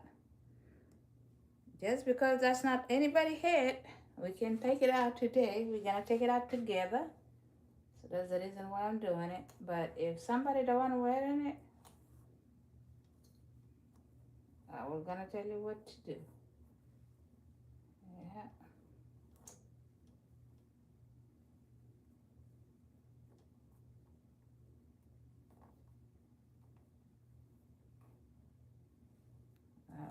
just because that's not anybody head, we can take it out today. We're gonna take it out together. So that's the reason why I'm doing it. But if somebody don't want to wear in it, we're gonna tell you what to do. Yeah. All right.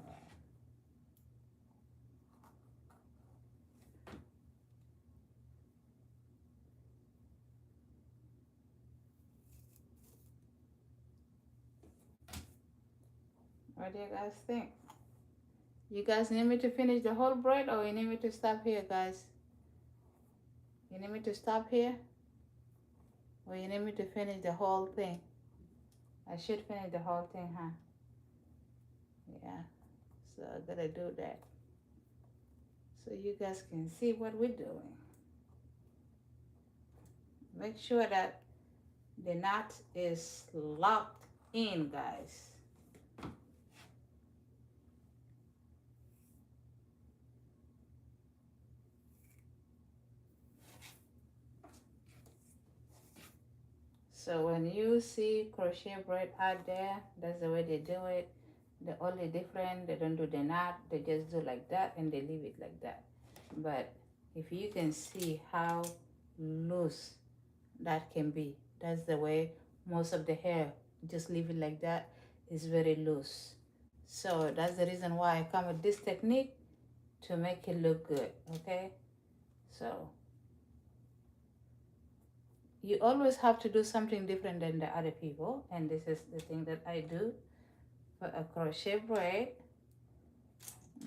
What do you guys think? You guys need me to finish the whole braid or you need me to stop here, guys? You need me to stop here? Or you need me to finish the whole thing? I should finish the whole thing, huh? Yeah. So I gotta do that. So you guys can see what we're doing. Make sure that the knot is locked in, guys. So when you see crochet braid out there, that's the way they do it. The only different, they don't do the knot, they just do like that and they leave it like that. But if you can see how loose that can be, that's the way most of the hair, just leave it like that, is very loose. So that's the reason why I come with this technique to make it look good, okay? So you always have to do something different than the other people, and this is the thing that I do for a crochet braid.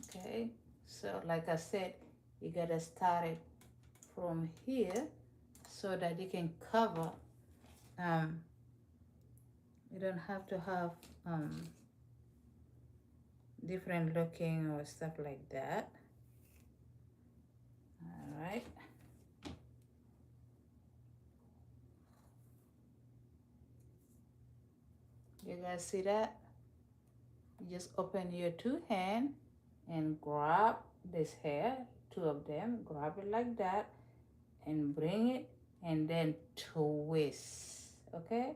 Okay, so like I said, you gotta start it from here so that you can cover. You don't have to have different looking or stuff like that. All right. You guys see that? You just open your two hand and grab this hair, two of them, grab it like that and bring it and then twist, okay?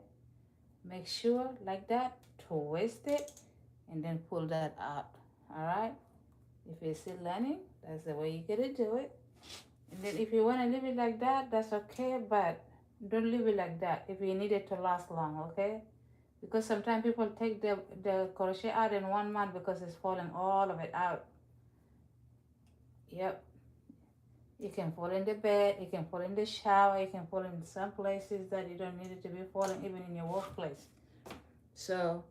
Make sure like that, twist it and then pull that out, all right? If you're still learning, that's the way you gotta do it. And then if you wanna leave it like that, that's okay, but don't leave it like that if you need it to last long, okay? Because sometimes people take the crochet out in 1 month because it's falling all of it out. Yep. You can fall in the bed, you can fall in the shower, you can fall in some places that you don't need it to be falling, even in your workplace. So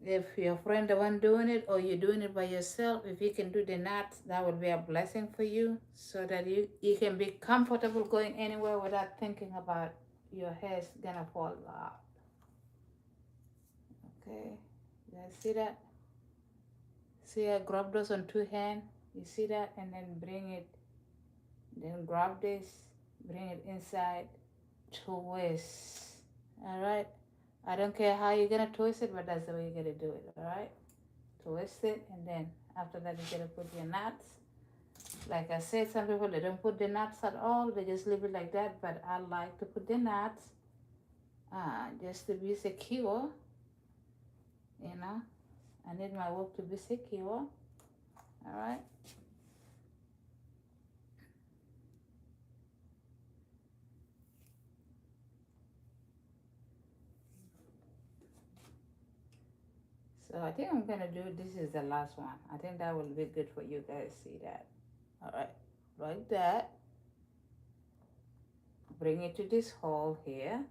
If your friend the one doing it or you're doing it by yourself, if you can do the knots, that would be a blessing for you so that you can be comfortable going anywhere without thinking about your hair's gonna fall out. Okay, you guys see that? See, I grab those on two hands. You see that? And then bring it, then grab this, bring it inside, twist. All right. I don't care how you're gonna twist it, but that's the way you're gonna do it. All right. Twist it, and then after that, you're gonna put your knots. Like I said, some people they don't put the knots at all. They just leave it like that. But I like to put the knots, just to be secure. You know, I need my work to be secure. All right. So I think I'm gonna do, this is the last one. I think that will be good for you guys. See that? All right, like that. Bring it to this hole here,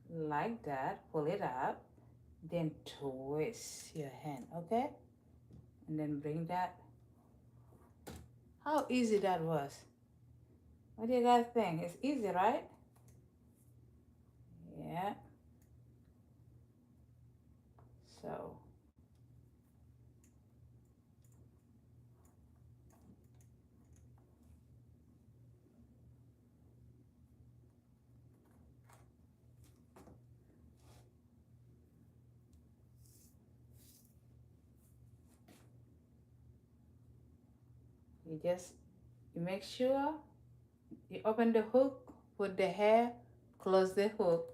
like that. Pull it up, then twist your hand, okay? And then bring that. How easy that was. What do you guys think? It's easy, right? Yeah. So you make sure you open the hook, put the hair, close the hook,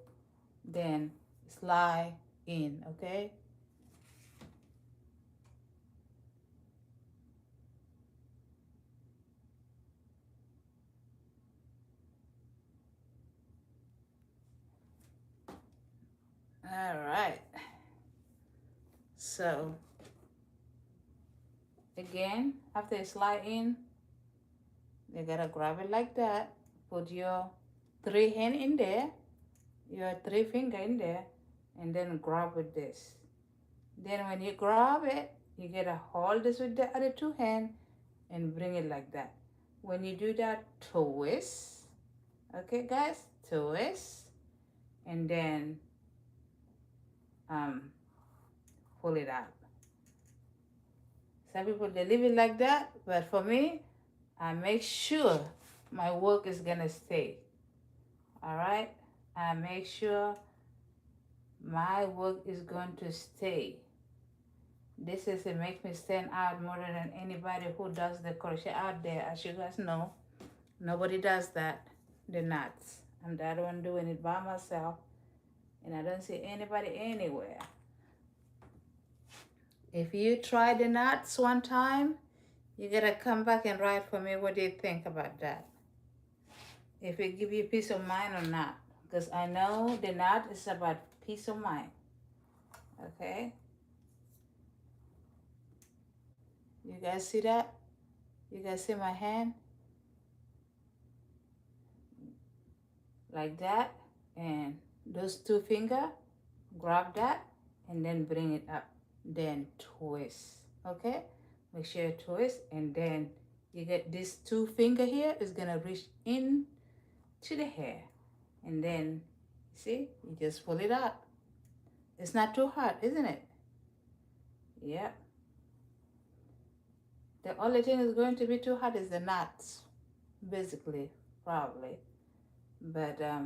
then slide in, okay? All right. So again, after you slide in, you gotta grab it like that. Put your three hand in there, your three finger in there, and then grab with this. Then when you grab it, you gotta hold this with the other two hand and bring it like that. When you do that, twist. Okay, guys, twist, and then um, pull it out. Some people they leave it like that, but for me, I make sure my work is gonna stay. All right, I make sure my work is going to stay. This is to make me stand out more than anybody who does the crochet out there. As you guys know, nobody does that. The knots. I'm the other one doing it by myself, and I don't see anybody anywhere. If you try the knots one time, you gotta come back and write for me what do you think about that. If it give you peace of mind or not. Because I know the knot is about peace of mind. Okay? You guys see that? You guys see my hand? Like that. And those two fingers, grab that and then bring it up. Then twist. Okay? Make sure you twist, and then you get this two finger here is gonna reach in to the hair. And then see, you just pull it out. It's not too hard, isn't it? Yeah. The only thing is going to be too hard is the knots, basically, probably. But yeah.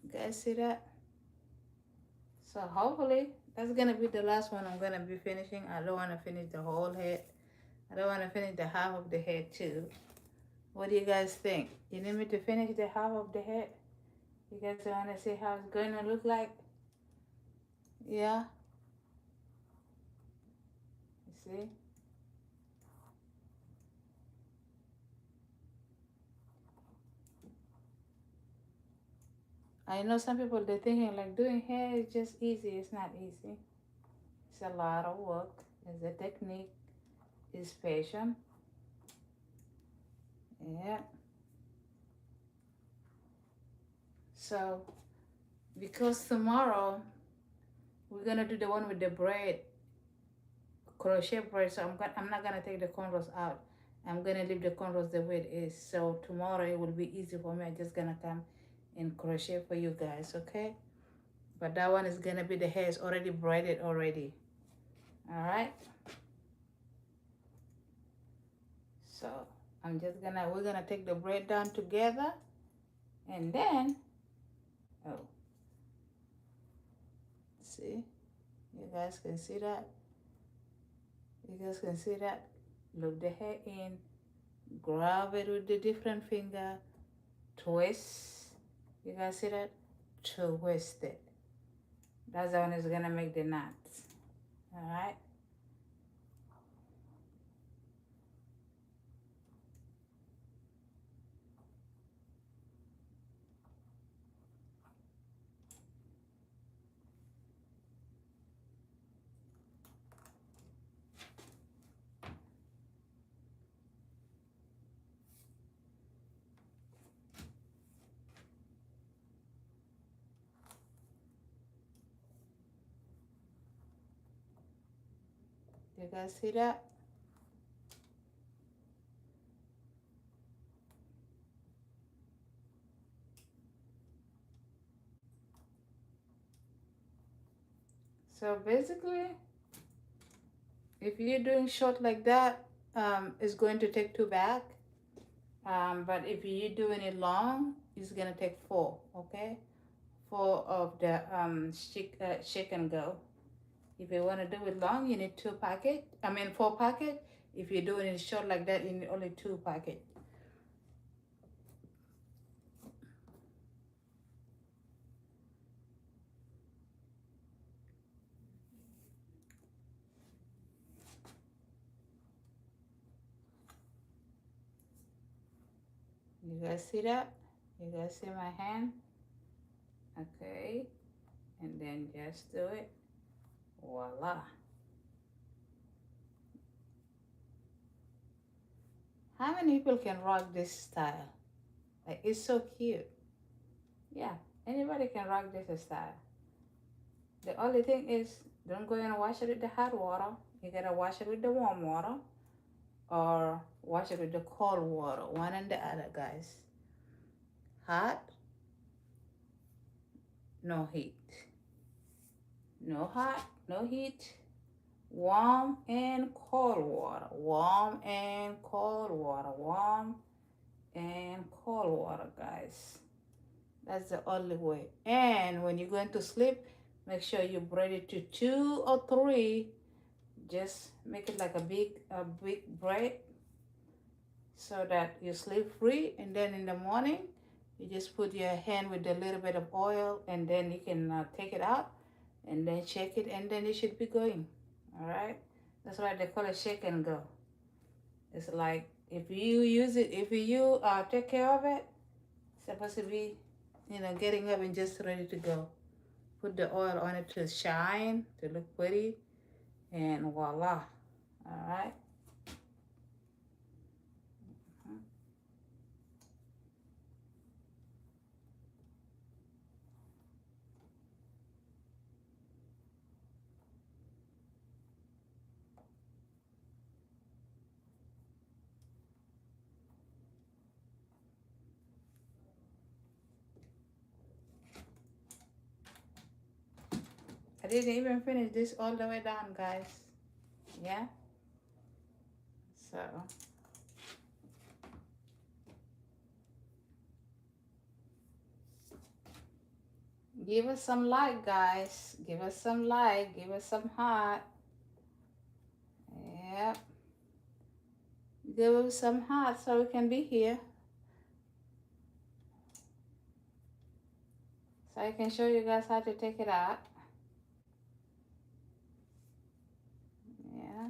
You guys see that? So hopefully that's gonna be the last one I'm gonna be finishing. I don't want to finish the whole head. I don't want to finish the half of the head too. What do you guys think? You need me to finish the half of the head? You guys want to see how it's going to look like? Yeah. You see? I know some people they're thinking like doing hair is just easy. It's not easy. It's a lot of work. It's a technique. It's patience. Yeah. So because tomorrow we're gonna do the one with the braid, crochet braid. So I'm not gonna take the cornrows out. I'm gonna leave the cornrows the way it is. So tomorrow it will be easy for me. I'm just gonna come and crochet for you guys, okay? But that one is gonna be, the hair is already braided already. All right. So we're gonna take the braid down together, and then, oh, see, you guys can see that. You guys can see that. Loop the hair in, grab it with the different finger, twist. You guys see that? Twist it. That's the one that's gonna make the knots. All right. You guys see that? So basically, if you're doing short like that, it's going to take two back. But if you're doing it long, it's gonna take four. Okay, four of the shake and go. If you want to do it long, you need two packet. I mean four packet. If you're doing it short like that, you need only two packet. You guys see that? You guys see my hand? Okay, and then just do it. Voila. How many people can rock this style? Like, it's so cute. Yeah, anybody can rock this style. The only thing is, don't go and wash it with the hot water. You gotta wash it with the warm water, or wash it with the cold water. One and the other, guys. Hot, no heat. No hot, no heat. Warm and cold water. Warm and cold water. Warm and cold water, guys. That's the only way. And when you're going to sleep, make sure you braid it to 2 or 3. Just make it like a big braid, so that you sleep free. And then in the morning, you just put your hand with a little bit of oil, and then you can take it out and then shake it, and then it should be going. All right. That's why they call it shake and go. It's like, if you use it, if you take care of it, it's supposed to be, getting up and just ready to go. Put the oil on it to shine, to look pretty, and voila. All right. I didn't even finish this all the way down, guys. Yeah. So give us some like, guys. Give us some like. Give us some heart. Yep. Give us some heart so we can be here. So I can show you guys how to take it out. Yeah.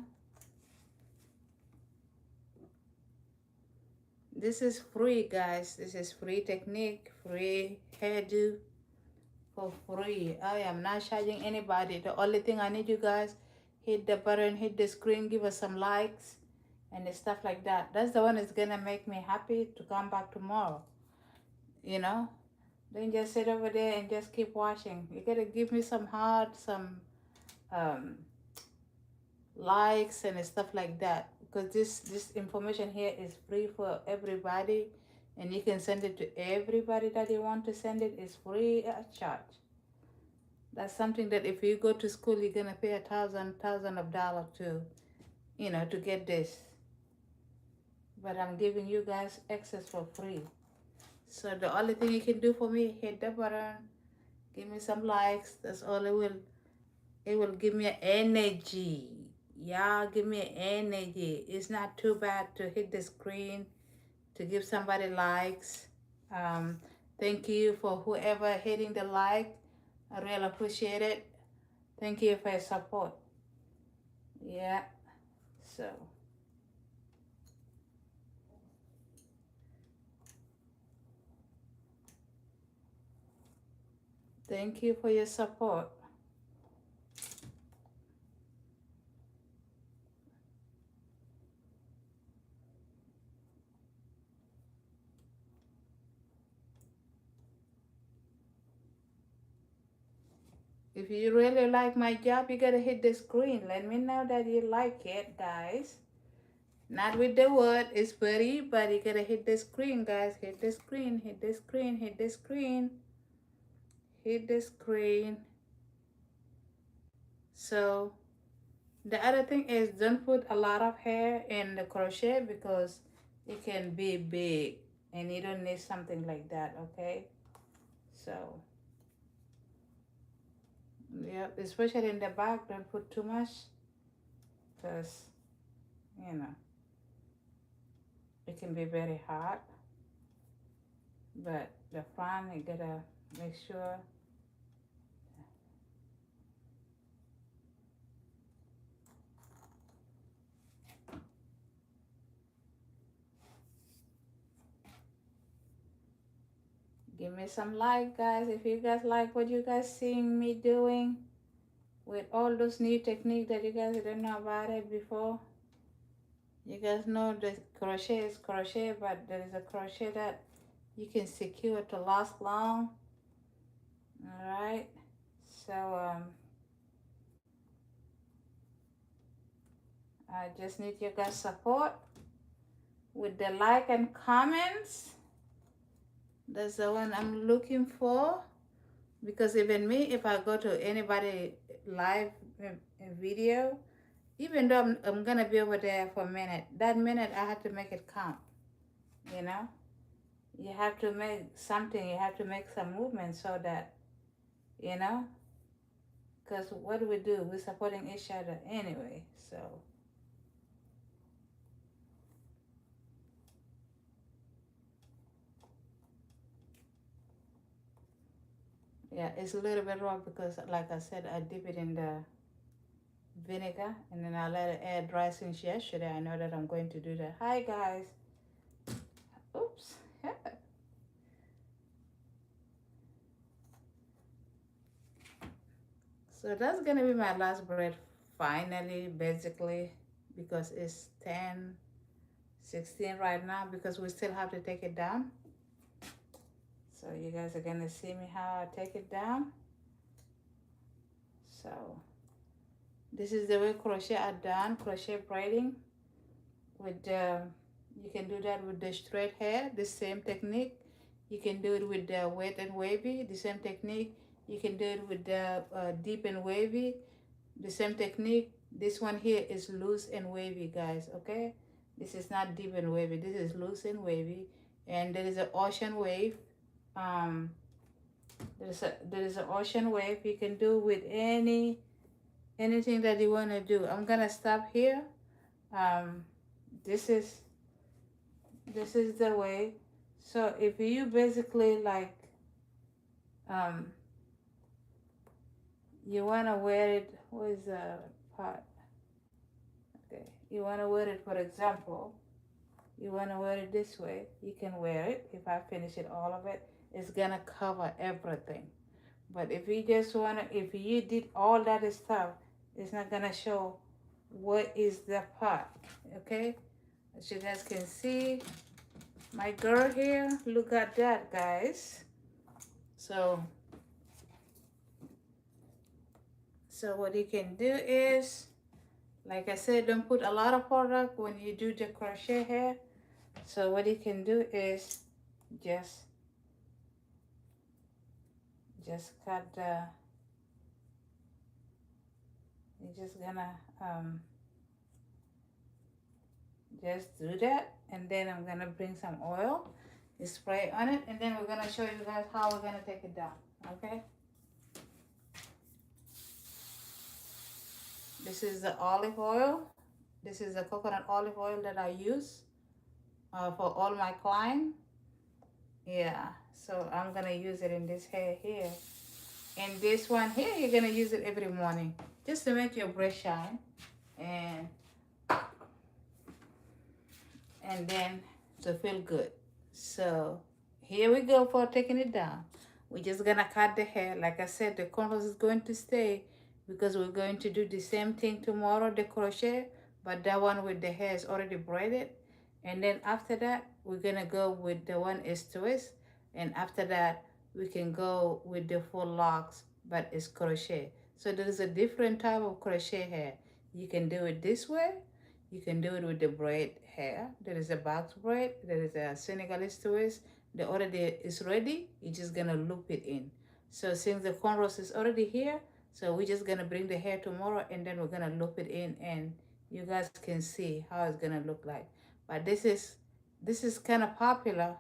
This is free, guys. This is free technique, free hairdo for free. I am not charging anybody. The only thing I need you guys, hit the button, hit the screen, give us some likes and stuff like that. That's the one that's gonna make me happy to come back tomorrow. You know, Don't just sit over there and just keep watching. You gotta give me some heart, some um, likes and stuff like that, because this information here is free for everybody, and you can send it to everybody that you want to send it. It's free at charge. That's something that if you go to school, you're gonna pay thousand of dollars to, to get this. But I'm giving you guys access for free. So the only thing you can do for me, hit the button, give me some likes. That's all it will. It will give me energy. Y'all give me energy. It's not too bad to hit the screen to give somebody likes. Um, Thank you for whoever hitting the like. I really appreciate it. Thank you for your support. Yeah. So thank you for your support. If you really like my job, you gotta hit the screen. Let me know that you like it, guys. Not with the word, it's pretty, but you gotta hit the screen, guys. Hit the screen, hit the screen, hit the screen, hit the screen. So the other thing is, don't put a lot of hair in the crochet because it can be big and you don't need something like that, okay? So yeah, especially in the back, don't put too much because you know it can be very hot. But the front, you gotta make sure. Give me some like, guys, if you guys like what you guys seeing me doing with all those new technique that you guys didn't know about it before. You guys know the crochet is crochet, but there is a crochet that you can secure to last long. All right. So I just need your guys support with the like and comments. That's the one I'm looking for, because even me, if I go to anybody live video, even though I'm gonna be over there for a minute, that minute I have to make it count. You know, you have to make something. You have to make some movement so that you know. Because what do? We're supporting each other anyway. So yeah, it's a little bit raw because, like I said, I dip it in the vinegar and then I let it air dry since yesterday. I know that I'm going to do that. Hi guys. Oops. So that's gonna be my last bread finally, basically, because it's 10:16 right now, because we still have to take it down. So you guys are gonna see me how I take it down. So this is the way crochet are done, crochet braiding with the, you can do that with the straight hair, the same technique. You can do it with the wet and wavy, the same technique. You can do it with the deep and wavy, the same technique. This one here is loose and wavy, guys, okay? This is not deep and wavy, this is loose and wavy. And there is an ocean wave. um there is an ocean wave. You can do with anything that you want to do. I'm gonna stop here. um this is the way. So if you basically like um you want to wear it, what is the part, okay, you want to wear it, for example, you want to wear it this way, you can wear it. If I finish it all of it, it's gonna cover everything. But if you just want to, if you did all that stuff, it's not gonna show what is the part, okay? As you guys can see, my girl here, look at that, guys. So what you can do is, like I said, don't put a lot of product when you do the crochet hair. So what you can do is just cut the, you're just gonna just do that, and then I'm gonna bring some oil, spray on it, and then we're gonna show you guys how we're gonna take it down. Okay, this is the olive oil. This is the coconut olive oil that I use for all my clients. Yeah, so I'm gonna use it in this hair here. And this one here, you're gonna use it every morning just to make your breath shine, and then to feel good. So here we go for taking it down. We're just gonna cut the hair. Like I said, the cornrows is going to stay because we're going to do the same thing tomorrow, the crochet, but that one with the hair is already braided. And then after that, we're gonna go with the one is twist. And after that, we can go with the full locks, but it's crochet. So there is a different type of crochet hair. You can do it this way. You can do it with the braid hair. There is a box braid. There is a Senegalese twist. The already is ready. You're just gonna loop it in. So since the cornrows is already here, so we're just gonna bring the hair tomorrow, and then we're gonna loop it in, and you guys can see how it's gonna look like. But this is kind of popular,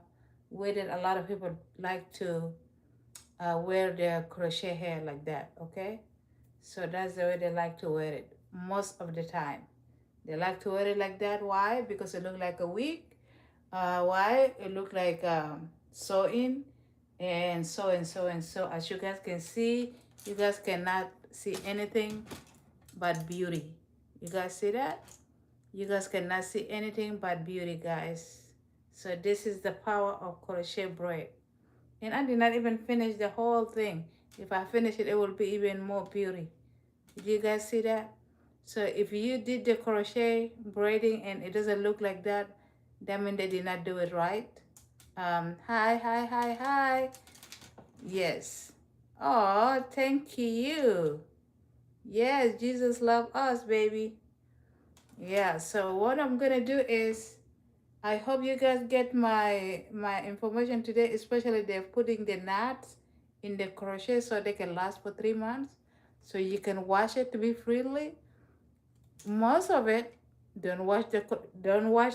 where that a lot of people like to wear their crochet hair like that. Okay, so that's the way they like to wear it most of the time. They like to wear it like that. Why? Because it look like a wig. Why? It look like sewing, and so and so and so. As you guys can see, you guys cannot see anything but beauty. You guys see that? You guys cannot see anything but beauty, guys. So this is the power of crochet braid. And I did not even finish the whole thing. If I finish it, it will be even more beauty. Did you guys see that? So if you did the crochet braiding and it doesn't look like that, that means they did not do it right. Hi, hi, hi, hi. Yes. Oh, thank you. Yes, Jesus loved us, baby. Yeah, so what I'm gonna do is, I hope you guys get my information today, especially they're putting the knots in the crochet so they can last for 3 months. So you can wash it to be freely. Most of it, don't wash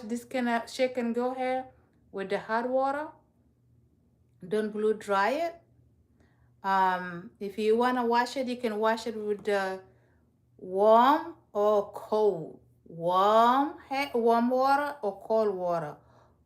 this kind of shake and go hair with the hot water. Don't blow dry it. If you want to wash it, you can wash it with the warm or cold. Warm water or cold water.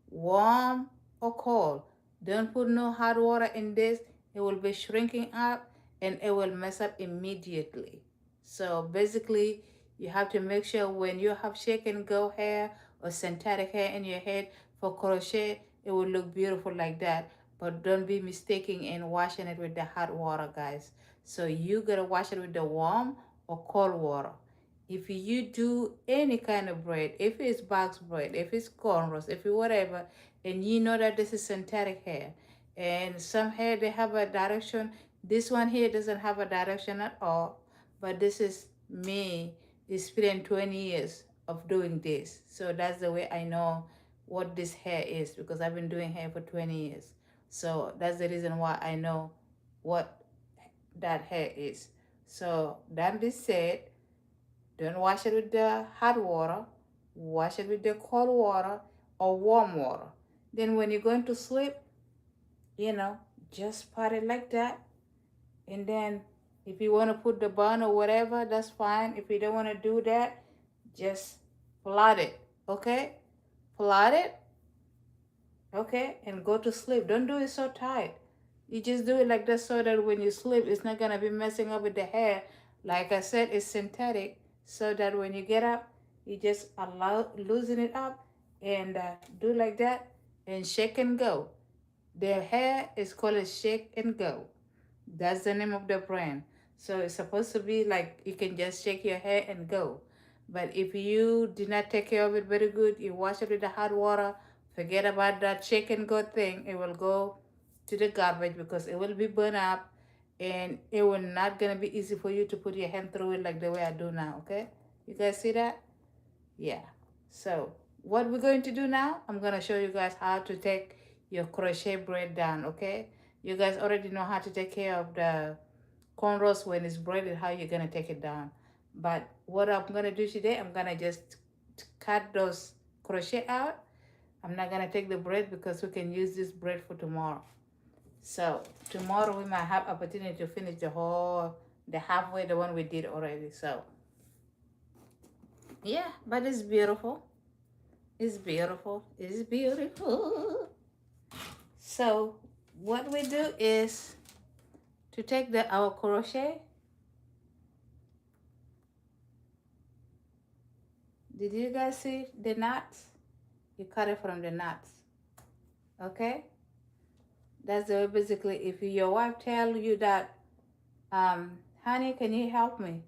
Warm or cold. Don't put no hot water in this. It will be shrinking up and it will mess up immediately. So basically, you have to make sure when you have shake and go hair or synthetic hair in your head for crochet, it will look beautiful like that. But don't be mistaken in washing it with the hot water, guys. So you gotta wash it with the warm or cold water. If you do any kind of braid, if it's box braid, if it's cornrows, if it's whatever, and you know that this is synthetic hair, and some hair they have a direction, this one here doesn't have a direction at all, but this is me experiencing 20 years of doing this. So that's the way I know what this hair is, because I've been doing hair for 20 years. So that's the reason why I know what that hair is. So that being said, don't wash it with the hot water. Wash it with the cold water or warm water. Then when you're going to sleep, you know, just pat it like that. And then if you want to put the bun or whatever, that's fine. If you don't want to do that, just plait it, okay? Plait it, okay? And go to sleep. Don't do it so tight. You just do it like that so that when you sleep, it's not going to be messing up with the hair. Like I said, it's synthetic, so that when you get up, you just loosen it up and do like that and shake and go. The hair is called a shake and go. That's the name of the brand. So it's supposed to be like you can just shake your hair and go. But if you did not take care of it very good, you wash it with the hot water, forget about that shake and go thing, it will go to the garbage because it will be burned up, and it will not gonna be easy for you to put your hand through it like the way I do now. Okay, you guys see that? Yeah. So what we're going to do now, I'm gonna show you guys how to take your crochet braid down. Okay, you guys already know how to take care of the cornrows when it's braided, how you're gonna take it down. But what I'm gonna do today, I'm gonna just cut those crochet out. I'm not gonna take the braid because we can use this braid for tomorrow. So tomorrow we might have opportunity to finish the halfway, the one we did already. So yeah, but it's beautiful. It's beautiful. It's beautiful. So what we do is to take our crochet. Did you guys see the knots? You cut it from the knots. Okay? That's the way basically if your wife tell you that, honey, can you help me?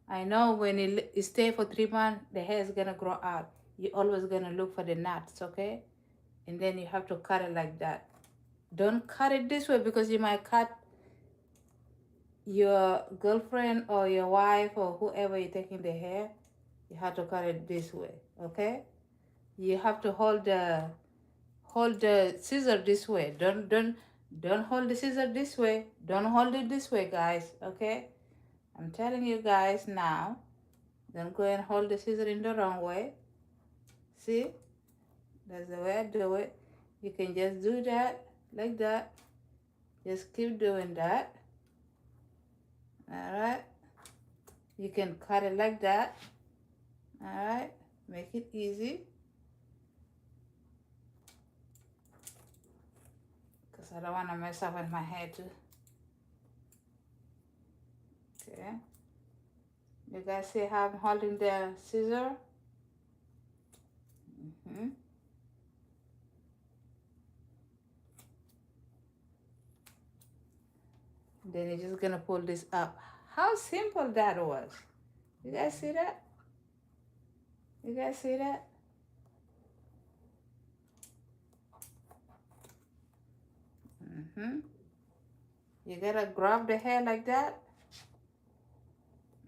I know when it stay for 3 months, the hair is gonna grow out. You're always gonna look for the knots, okay? And then you have to cut it like that. Don't cut it this way because you might cut your girlfriend or your wife or whoever you're taking the hair. You have to cut it this way, okay? You have to hold the scissor this way. Don't hold the scissor this way. Don't hold it this way, guys, okay? I'm telling you guys now. Don't go and hold the scissor in the wrong way. See? That's the way I do it. You can just do that like that. Just keep doing that. All right? You can cut it like that. All right? Make it easy. Because I don't want to mess up with my hair too. Okay. You guys see how I'm holding the scissor? Then you're just gonna pull this up. How simple that was. You guys see that? You guys see that? You gotta grab the hair like that.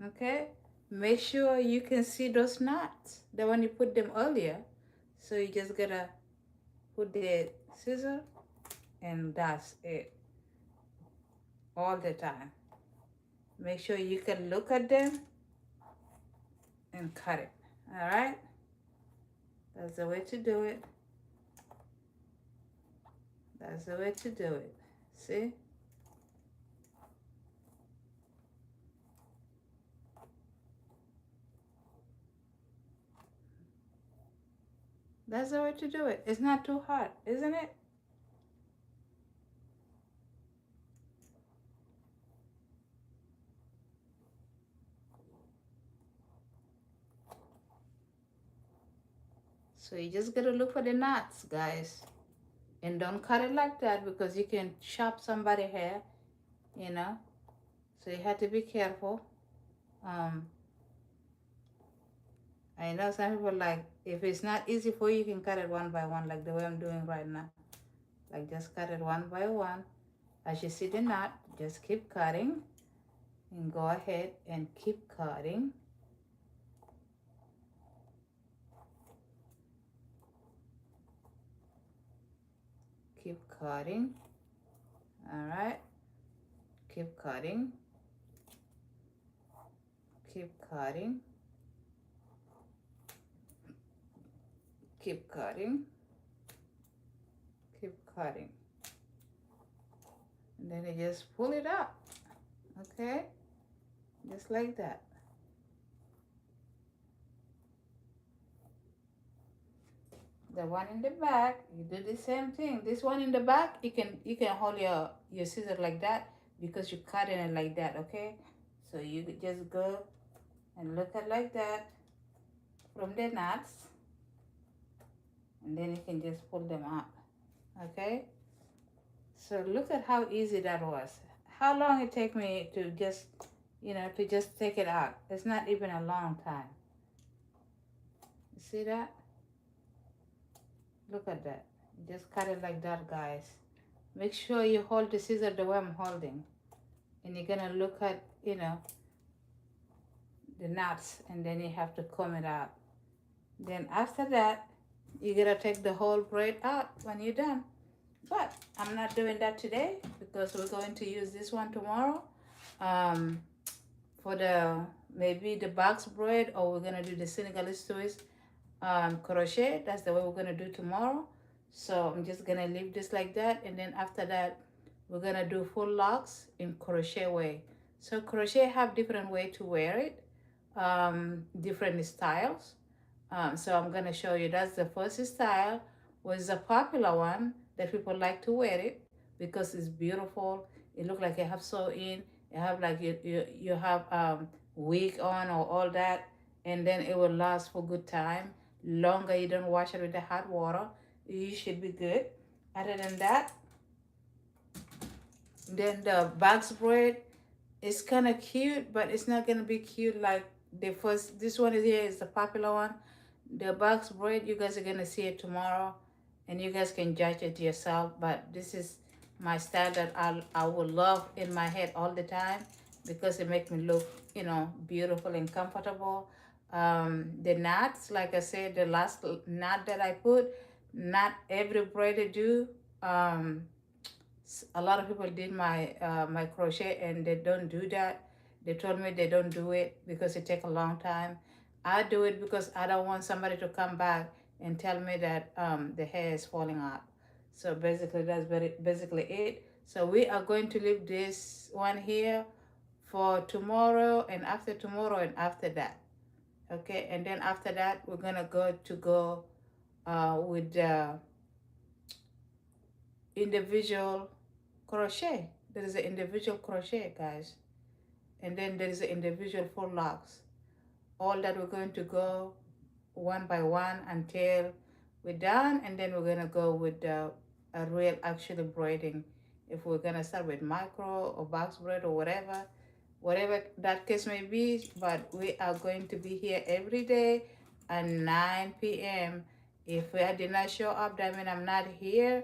Okay? Make sure you can see those knots, the one you put them earlier. So you just gotta put the scissor and that's it. All the time. Make sure you can look at them and cut it. All right? That's the way to do it. That's the way to do it. See? That's the way to do it. It's not too hard, isn't it? So you just gotta look for the knots, guys. And don't cut it like that because you can chop somebody's hair, you know. So you have to be careful. I know some people like, if it's not easy for you, you can cut it one by one like the way I'm doing right now. Like just cut it one by one. As you see the knot, just keep cutting and go ahead and keep cutting. Keep cutting. All right. Keep cutting. Keep cutting. Keep cutting. Keep cutting. And then you just pull it up. Okay? Just like that. The one in the back, you do the same thing. This one in the back, you can hold your scissor like that because you're cutting it like that, okay? So you just go and look at like that from the knots, and then you can just pull them out, okay? So look at how easy that was. How long it take me to just, to just take it out. It's not even a long time. You see that? Look at that. Just cut it like that, guys. Make sure you hold the scissor the way I'm holding. And you're gonna look at, the knots, and then you have to comb it out. Then after that, you gotta take the whole braid out when you're done. But I'm not doing that today because we're going to use this one tomorrow. Um, for the maybe the box braid, or we're gonna do the Senegalese twist crochet. That's the way we're gonna do tomorrow. So I'm just gonna leave this like that, and then after that we're gonna do full locks in crochet way. So crochet have different way to wear it, different styles. So I'm gonna show you. That's the first style, was a popular one that people like to wear it because it's beautiful. It look like you have sew in. You have like you have wig on or all that, and then it will last for good time. Longer, you don't wash it with the hot water, you should be good. Other than that, then the box braid is kind of cute, but it's not gonna be cute like the first. This one is here is the popular one. The box braid, you guys are gonna see it tomorrow, and you guys can judge it yourself. But this is my style that I will love in my head all the time because it makes me look, beautiful and comfortable. The knots, like I said, the last knot that I put, not every braider do. A lot of people did my crochet and they don't do that. They told me they don't do it because it take a long time. I do it because I don't want somebody to come back and tell me that the hair is falling out. So basically that's basically it. So we are going to leave this one here for tomorrow and after tomorrow and after that. Okay, and then after that we're gonna go with the individual crochet. There is an individual crochet, guys, and then there is an individual full locks. All that we're going to go one by one until we're done, and then we're gonna go with the a real actually braiding. If we're gonna start with micro or box braid or whatever that case may be, but we are going to be here every day at 9 p.m. If I did not show up, that means I'm not here,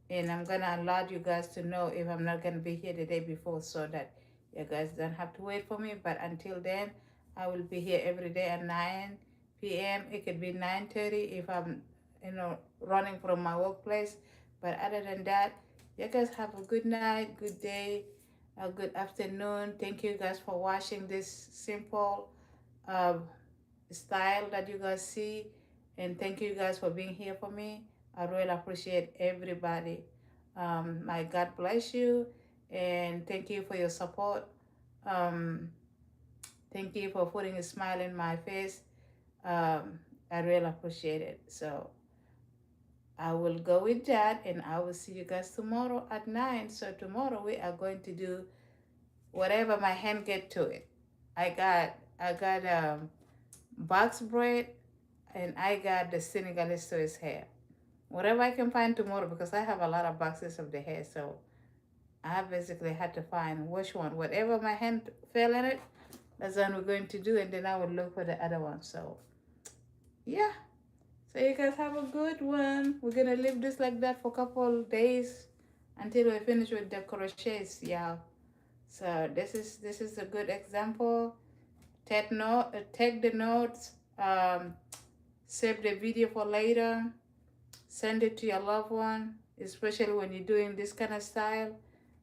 and I'm gonna allow you guys to know if I'm not gonna be here the day before so that you guys don't have to wait for me. But until then, I will be here every day at 9 p.m. It could be 9:30 if I'm, running from my workplace. But other than that, you guys have a good night, good day, a good afternoon. Thank you guys for watching this simple uh, style that you guys see, and thank you guys for being here for me. I really appreciate everybody. My God bless you, and thank you for your support. Um, Thank you for putting a smile in my face. I really appreciate it. So I will go with that, and I will see you guys tomorrow at 9. So tomorrow we are going to do whatever my hand get to it. I got box braid, and I got the Senegalese twist hair. Whatever I can find tomorrow, because I have a lot of boxes of the hair, so I basically had to find which one. Whatever my hand fell in it, that's what we're going to do, and then I will look for the other one. So yeah, so you guys have a good one. We're gonna leave this like that for a couple days until we finish with the crochets, yeah. So this is a good example. Take the notes, save the video for later, send it to your loved one, especially when you're doing this kind of style.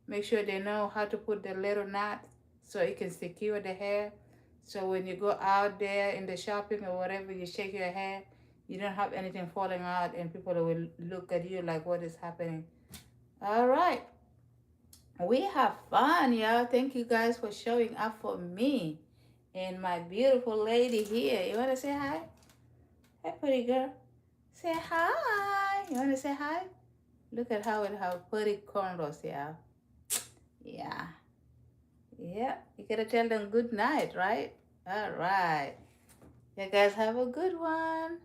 Make sure they know how to put the little knot so it can secure the hair. So when you go out there in the shopping or whatever, you shake your hair, you don't have anything falling out and people will look at you like, what is happening? All right. We have fun, y'all. Thank you guys for showing up for me and my beautiful lady here. You want to say hi? Hey, pretty girl. Say hi. You want to say hi? Look at how it have pretty cornrows, yeah. Yeah. Yeah. You gotta tell them good night, right? All right. You guys have a good one.